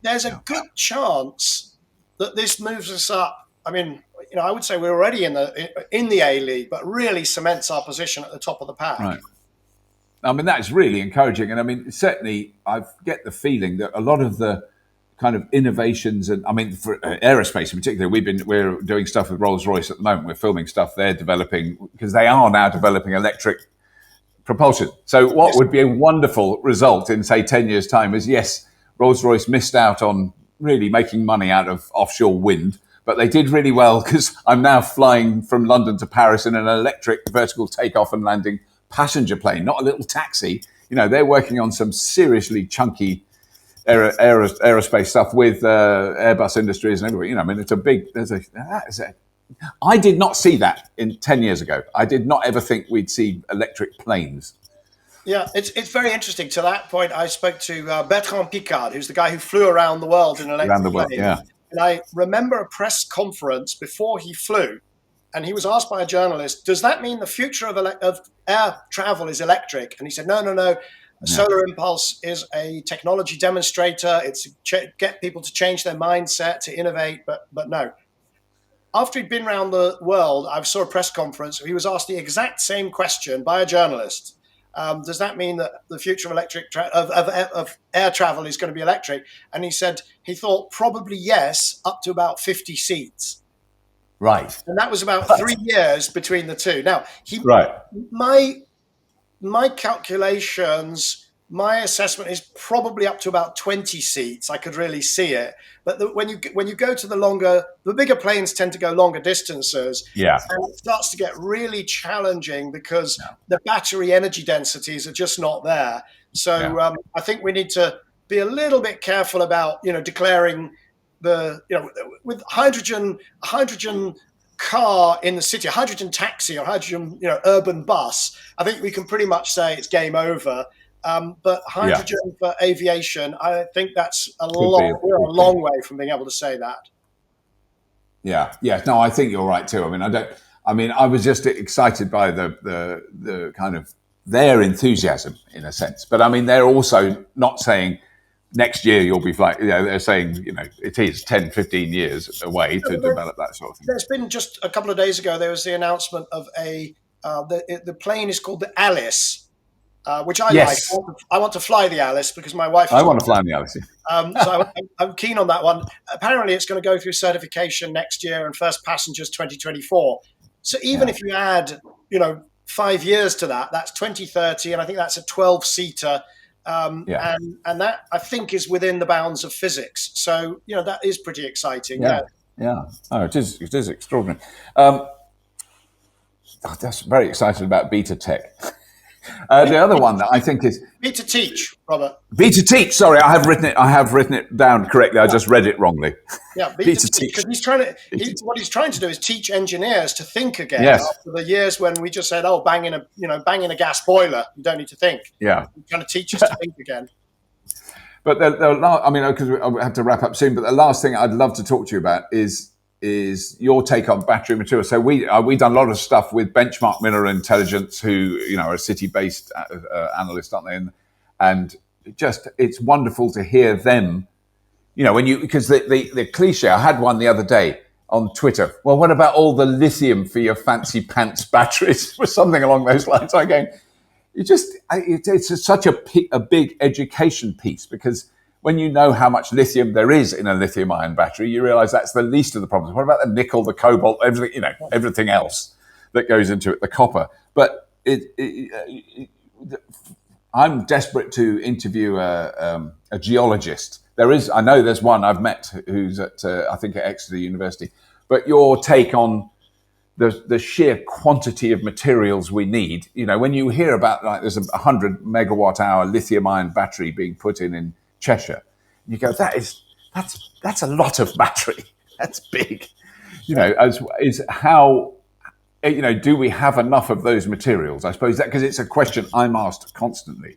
there's a good chance that this moves us up. I would say we're already in the A League, but really cements our position at the top of the pack. Right. That is really encouraging, and certainly I get the feeling that a lot of the kind of innovations, and for aerospace in particular, we're doing stuff with Rolls-Royce at the moment. We're filming stuff they're developing because they are now developing electric propulsion. So what would be a wonderful result in, say, 10 years' time is, yes, Rolls-Royce missed out on really making money out of offshore wind, but they did really well because I'm now flying from London to Paris in an electric vertical takeoff and landing passenger plane, not a little taxi. They're working on some seriously chunky aerospace stuff with Airbus Industries and everybody. It's a big. I did not see that in 10 years ago. I did not ever think we'd see electric planes. Yeah, it's very interesting. To that point, I spoke to Bertrand Piccard, who's the guy who flew around the world in an Around the electric world. plane. Yeah. And I remember a press conference before he flew, and he was asked by a journalist, "Does that mean the future of air travel is electric?" And he said, "No, no, no. Yeah. Solar Impulse is a technology demonstrator. It's to get people to change their mindset, to innovate, but no." After he'd been around the world, I saw a press conference. He was asked the exact same question by a journalist. Does that mean that the future of of air travel is going to be electric? And he said he thought probably yes, up to about 50 seats. Right. And that was about 3 years between the two. Now, Right. my my calculations, my assessment is probably up to about 20 seats. I could really see it. But when you go to the bigger planes tend to go longer distances. Yeah. And it starts to get really challenging because Yeah. the battery energy densities are just not there. So Yeah. I think we need to be a little bit careful about, declaring with hydrogen car in the city, a hydrogen taxi or hydrogen, urban bus, I think we can pretty much say it's game over. But Yeah. hydrogen for aviation, I think that's Could be. we're a Could be. long way from being able to say that. Yeah, yeah. No, I think you're right too. I mean, I don't. I mean, I was just excited by the kind of their enthusiasm in a sense, but I mean, they're also not saying next year you'll be flying. They're saying it is 10, 15 years away to develop that sort of thing. There's been just a couple of days ago, there was the announcement of the plane is called the Alice, which I like. Yes, I want to fly the Alice because my wife I is want to fly in the Odyssey. So I'm keen on that one. Apparently, it's going to go through certification next year and first passengers 2024. So even if you add, 5 years to that, that's 2030, and I think that's a 12-seater. Yeah, And that, I think, is within the bounds of physics. So, that is pretty exciting. yeah, yeah. Oh, it is. It is extraordinary. That's very excited about beta tech. The other one that I think is Need to teach, Robert. beta teach. Sorry, I have written it. I have written it down correctly. I just read it wrongly. Yeah, Beta teach. because what he's trying to do is teach engineers to think again Yes. after the years when we just said, "Oh, bang in a gas boiler. You don't need to think." Yeah. He's trying to teach us to think again. But I mean, because I have to wrap up soon. But the last thing I'd love to talk to you about is your take on battery materials. So we done a lot of stuff with Benchmark Mineral Intelligence, who are a city-based analyst, aren't they? And it's wonderful to hear them. Because the cliche. I had one the other day on Twitter. Well, what about all the lithium for your fancy pants batteries, or something along those lines? I go. It's such a big education piece, because when you know how much lithium there is in a lithium-ion battery, you realise that's the least of the problems. What about the nickel, the cobalt, everything else that goes into it, the copper? But I'm desperate to interview a geologist. I know there's one I've met who's at I think at Exeter University. But your take on the sheer quantity of materials we need. When you hear about there's a 100 megawatt hour lithium ion battery being put in Cheshire, you go, that's a lot of battery. That's big. Do we have enough of those materials? I suppose that, because it's a question I'm asked constantly.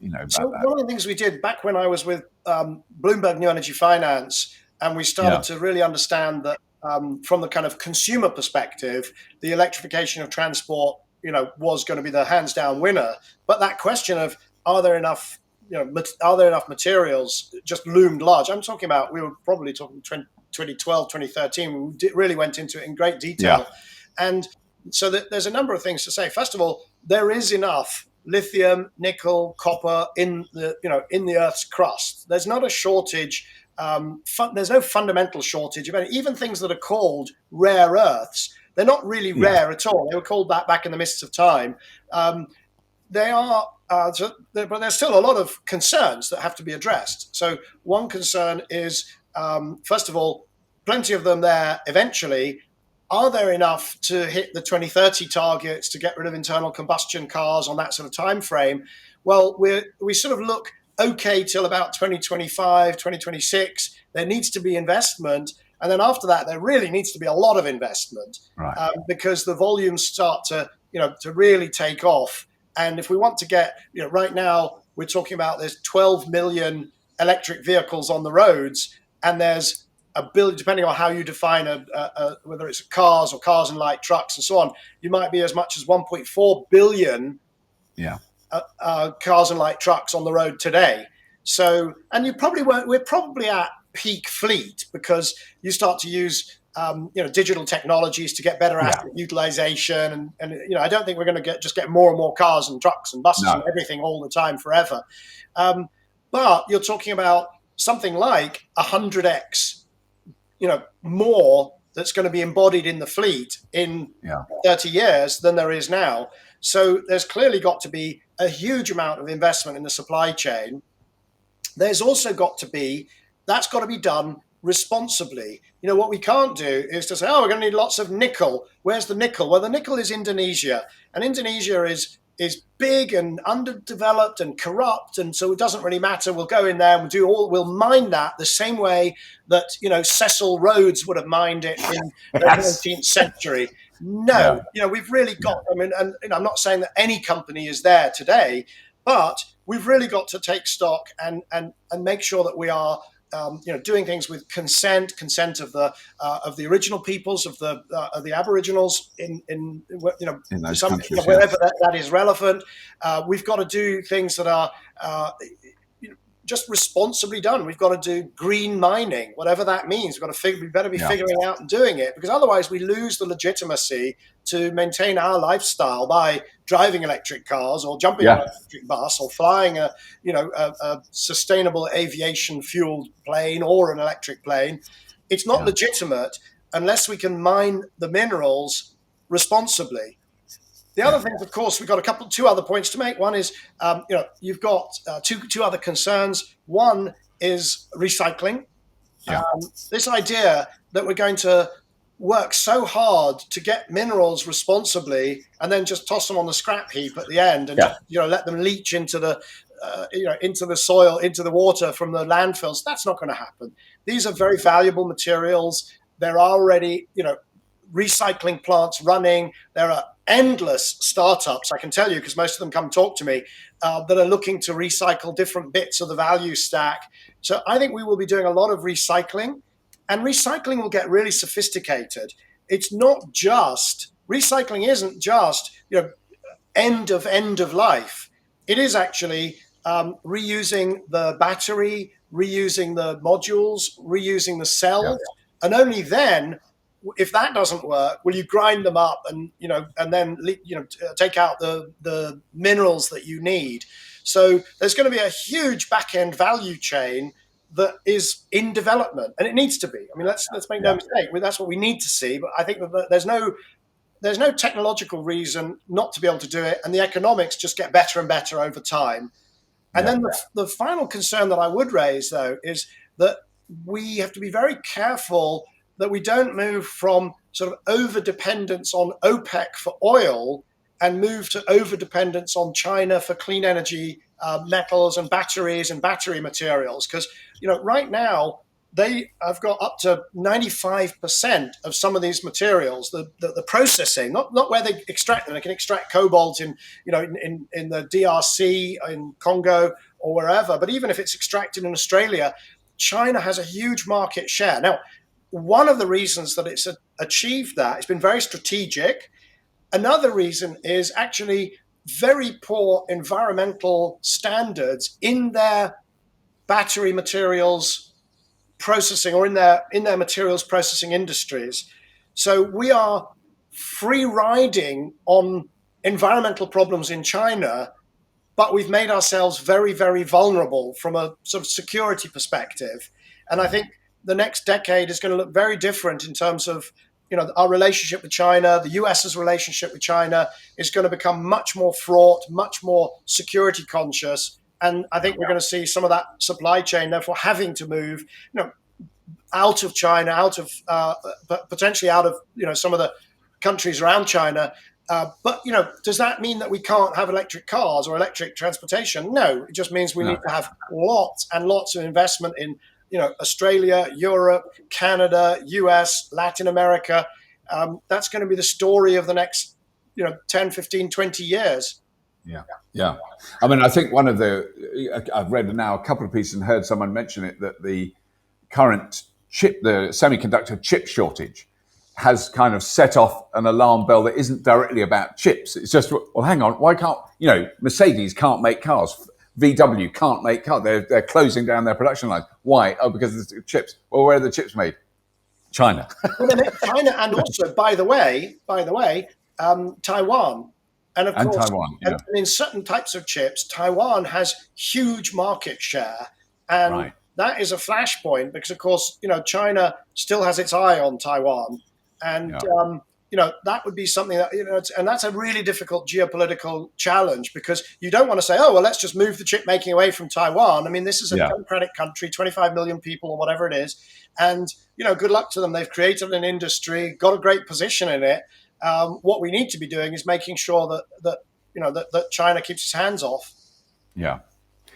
About So that. one of the things we did back when I was with Bloomberg New Energy Finance, and we started to really understand that from the kind of consumer perspective, the electrification of transport, was going to be the hands down winner. But that question of are there enough materials just loomed large. I'm talking about, we were probably talking 2012, 2013. We really went into it in great detail. And so there's a number of things to say. First of all, there is enough lithium, nickel, copper in the Earth's crust. There's not a shortage. There's no fundamental shortage of any, even things that are called rare earths. They're not really rare at all. They were called that back in the mists of time. They are, but there's still a lot of concerns that have to be addressed. So one concern is, first of all, plenty of them there eventually. Are there enough to hit the 2030 targets, to get rid of internal combustion cars on that sort of time frame? Well, we sort of look okay till about 2025, 2026. There needs to be investment. And then after that, there really needs to be a lot of investment, Right. because the volumes start to really take off. And if we want to get, right now we're talking about there's 12 million electric vehicles on the roads, and there's a billion, depending on how you define whether it's cars or cars and light trucks and so on, you might be as much as 1.4 billion Yeah. Cars and light trucks on the road today. So, and you probably won't. We're probably at peak fleet because you start to use digital technologies to get better asset utilization, and I don't think we're going to get more and more cars and trucks and buses and everything all the time forever. But you're talking about something like 100x, more that's going to be embodied in the fleet in 30 years than there is now. So there's clearly got to be a huge amount of investment in the supply chain. There's also got to be, that's got to be done responsibly. What we can't do is to say, we're going to need lots of nickel. Where's the nickel? Well, the nickel is Indonesia, and Indonesia is big and underdeveloped and corrupt, and so it doesn't really matter. We'll go in there and we'll mine that the same way that Cecil Rhodes would have mined it in the 19th century. No, we've really got. I mean, and I'm not saying that any company is there today, but we've really got to take stock and make sure that we are doing things with consent of the original peoples, of the Aboriginals in those countries, wherever that is relevant. We've got to do things that are just responsibly done. We've got to do green mining, whatever that means. We better be figuring out and doing it, because otherwise we lose the legitimacy to maintain our lifestyle by driving electric cars or jumping on an electric bus or flying a sustainable aviation fueled plane or an electric plane. It's not legitimate unless we can mine the minerals responsibly. The other things, of course, we've got two other points to make. One is, you've got two other concerns. One is recycling. This idea that we're going to work so hard to get minerals responsibly and then just toss them on the scrap heap at the end and just, let them leach into the soil, into the water from the landfills. That's not going to happen. These are very valuable materials. There are already, recycling plants running. There are endless startups, I can tell you, because most of them come talk to me, that are looking to recycle different bits of the value stack. So I think we will be doing a lot of recycling, and recycling will get really sophisticated. It's not just, recycling isn't just, end of life. It is actually reusing the battery, reusing the modules, reusing the cells, and only then, if that doesn't work, will you grind them up and then take out the minerals that you need. So there's going to be a huge back end value chain that is in development, and it needs to be. I mean, let's make no mistake. That's what we need to see. But I think that there's no technological reason not to be able to do it, and the economics just get better and better over time. And then the final concern that I would raise, though, is that we have to be very careful that we don't move from sort of over-dependence on OPEC for oil and move to over-dependence on China for clean energy metals and batteries and battery materials. Because, right now, they have got up to 95% of some of these materials, the processing, not where they extract them. They can extract cobalt in the DRC, in Congo or wherever. But even if it's extracted in Australia, China has a huge market share. Now, one of the reasons that it's achieved that, it's been very strategic. Another reason is actually very poor environmental standards in their battery materials processing or in their materials processing industries. So we are free riding on environmental problems in China, but we've made ourselves very, very vulnerable from a sort of security perspective. And I think the next decade is going to look very different in terms of, our relationship with China. The US's relationship with China is going to become much more fraught, much more security conscious. And I think we're going to see some of that supply chain, therefore, having to move, out of China, potentially out of, some of the countries around China. But, does that mean that we can't have electric cars or electric transportation? No, it just means we need to have lots and lots of investment in, Australia, Europe, Canada, US, Latin America. That's going to be the story of the next, 10, 15, 20 years. Yeah, yeah. I mean, I think I've read now a couple of pieces and heard someone mention it, that the current the semiconductor chip shortage has kind of set off an alarm bell that isn't directly about chips. It's just, well, hang on, why can't, Mercedes can't make cars, VW can't make cars. They're closing down their production lines. Why? Oh, because of the chips. Well, where are the chips made? China. Well, China, and also, by the way, Taiwan. And of And course, Taiwan, and yeah. in certain types of chips, Taiwan has huge market share. And Right. that is a flashpoint because, of course, China still has its eye on Taiwan. And, Yeah. that would be something that, and that's a really difficult geopolitical challenge because you don't want to say, oh, well, let's just move the chip making away from Taiwan. I mean, this is a democratic country, 25 million people or whatever it is. And, good luck to them. They've created an industry, got a great position in it. What we need to be doing is making sure that China keeps its hands off. Yeah.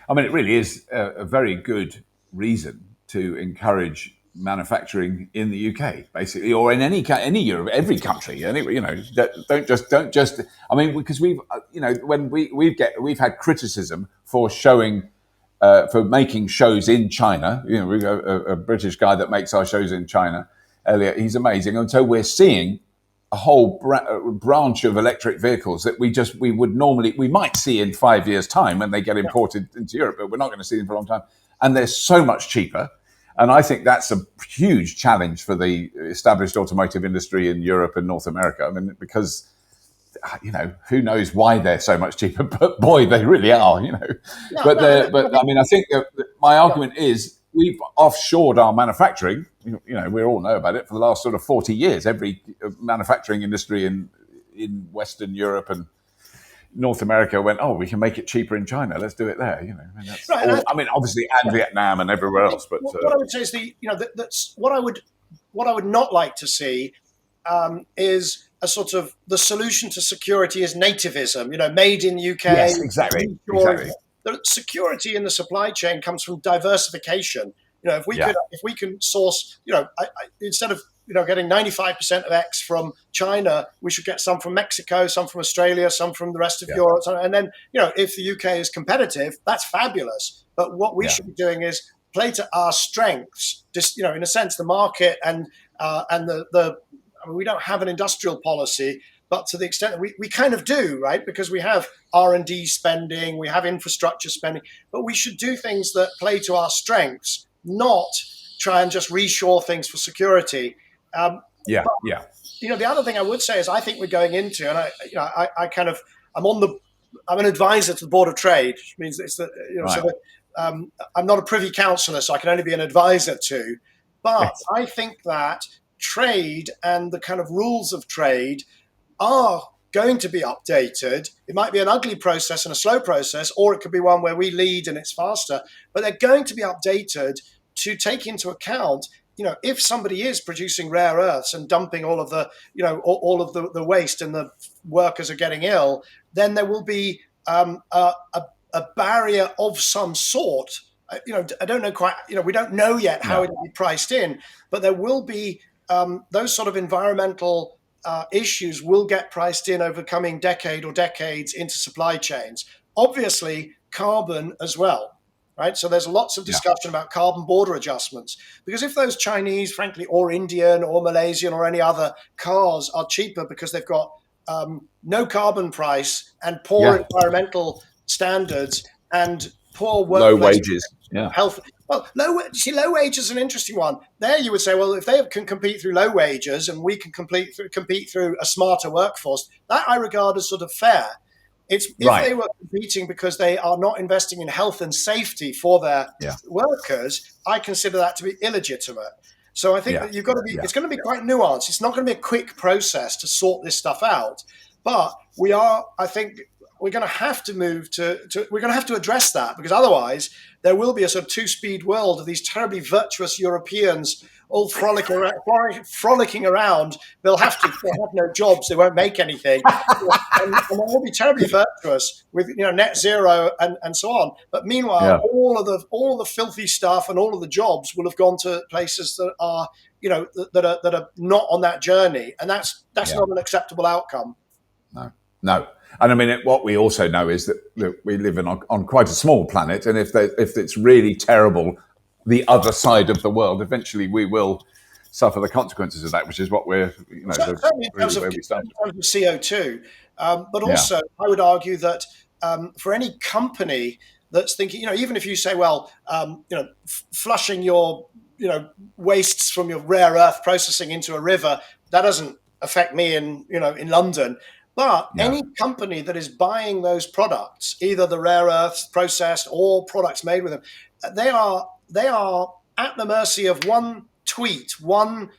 I mean, it really is a very good reason to encourage manufacturing in the UK, basically, or in any Europe, every country. Don't just. I mean, because when we've had criticism for showing. For making shows in China, we've got a British guy that makes our shows in China. Elliot, he's amazing, and so we're seeing a whole branch of electric vehicles that we might see in 5 years' time when they get imported into Europe, but we're not going to see them for a long time. And they're so much cheaper. And I think that's a huge challenge for the established automotive industry in Europe and North America. I mean, because, who knows why they're so much cheaper, but boy, they really are, Yeah, But I mean, I think that my argument is we've offshored our manufacturing. We all know about it for the last sort of 40 years. Every manufacturing industry in Western Europe and North America went, oh, we can make it cheaper in China. Let's do it there. I mean, obviously, and Vietnam and everywhere else. But what I would say is that's what I would not like to see is a sort of the solution to security is nativism. Made in UK. Yes, exactly. The security in the supply chain comes from diversification. If we can source, instead of getting 95% of X from China, we should get some from Mexico, some from Australia, some from the rest of Europe, and then if the UK is competitive, that's fabulous. But what we should be doing is play to our strengths. Just in a sense, the market and we don't have an industrial policy, but to the extent that we kind of do, right? Because we have R&D spending, we have infrastructure spending, but we should do things that play to our strengths, not try and just reshore things for security. The other thing I would say is I think we're going into, and I'm an advisor to the Board of Trade, which means it's I'm not a privy councillor, so I can only be an advisor to. But I think that trade and the kind of rules of trade are going to be updated. It might be an ugly process and a slow process, or it could be one where we lead and it's faster, but they're going to be updated to take into account, if somebody is producing rare earths and dumping all of the, all of the waste and the workers are getting ill, then there will be a barrier of some sort. I don't know quite, we don't know yet how it will be priced in, but there will be those sort of environmental issues will get priced in over the coming decade or decades into supply chains. Obviously, carbon as well, right? So there's lots of discussion about carbon border adjustments, because if those Chinese, frankly, or Indian or Malaysian or any other cars are cheaper because they've got no carbon price and poor environmental standards and poor workplace, low wages, health. Well, low wages is an interesting one. There you would say, well, if they can compete through low wages and we can compete through a smarter workforce, that I regard as sort of fair. If they were competing because they are not investing in health and safety for their workers, I consider that to be illegitimate. So I think that you've got to be. It's going to be quite nuanced. It's not going to be a quick process to sort this stuff out, but we are. I think we're going to have to move to. We're going to have to address that, because otherwise there will be a sort of two-speed world of these terribly virtuous Europeans all frolicking around. They'll have no jobs. They won't make anything, and they will be terribly virtuous with net zero and so on. But meanwhile, all of the filthy stuff and all of the jobs will have gone to places that are that are not on that journey, and that's not an acceptable outcome. No. No. And I mean, what we also know is that we live on quite a small planet, and if it's really terrible, the other side of the world, eventually we will suffer the consequences of that, which is what we're, certainly in terms really of, where we start. CO2, but Yeah, also I would argue that for any company that's thinking, even if you say, well, flushing your, wastes from your rare earth processing into a river, that doesn't affect me in London. But yeah, any company that is buying those products, either the rare earths processed or products made with them, they are at the mercy of one tweet, one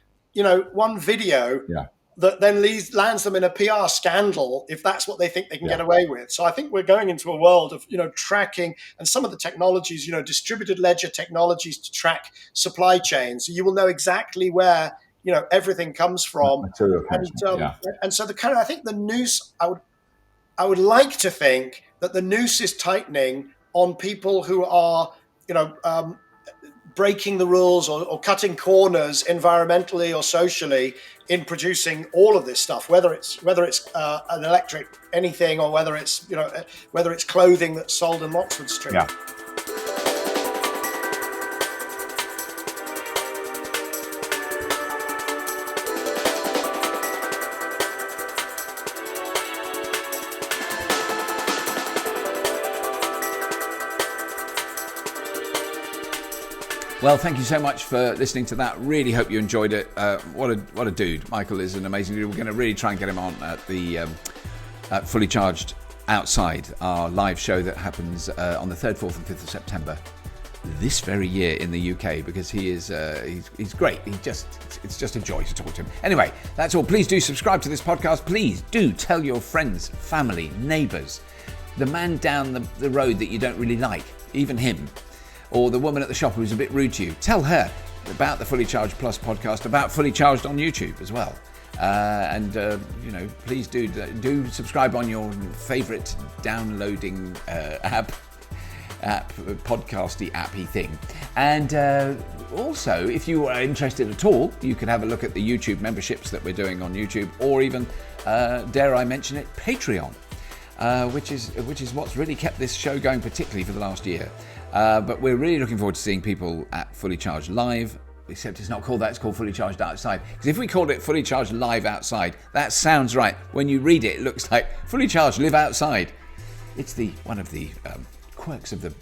video yeah, that then lands them in a PR scandal if that's what they think they can yeah. get away with. So I think we're going into a world of tracking, and some of the technologies, distributed ledger technologies to track supply chains. So you will know exactly where everything comes from, Material comes and from, yeah. and so I think the noose. I would like to think that the noose is tightening on people who are breaking the rules or cutting corners environmentally or socially in producing all of this stuff, whether it's an electric anything, or whether it's clothing that's sold in Oxford Street. Yeah. Well, thank you so much for listening to that. Really hope you enjoyed it. What a dude. Michael is an amazing dude. We're going to really try and get him on at the Fully Charged Outside, our live show that happens on the 3rd, 4th and 5th of September this very year in the UK, because he is he's great. It's just a joy to talk to him. Anyway, that's all. Please do subscribe to this podcast. Please do tell your friends, family, neighbours, the man down the road that you don't really like, even him, or the woman at the shop who's a bit rude to you. Tell her about the Fully Charged Plus podcast, about Fully Charged on YouTube as well. Please do subscribe on your favourite downloading app, podcasty appy thing. And also, if you are interested at all, you can have a look at the YouTube memberships that we're doing on YouTube, or even, dare I mention it, Patreon, which is what's really kept this show going, particularly for the last year. But we're really looking forward to seeing people at Fully Charged Live, except it's not called that, it's called Fully Charged Outside. Because if we called it Fully Charged Live Outside, that sounds right. When you read it, it looks like Fully Charged Live Outside. It's one of the quirks of the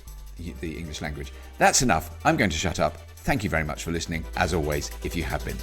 English language. That's enough. I'm going to shut up. Thank you very much for listening, as always, if you have been.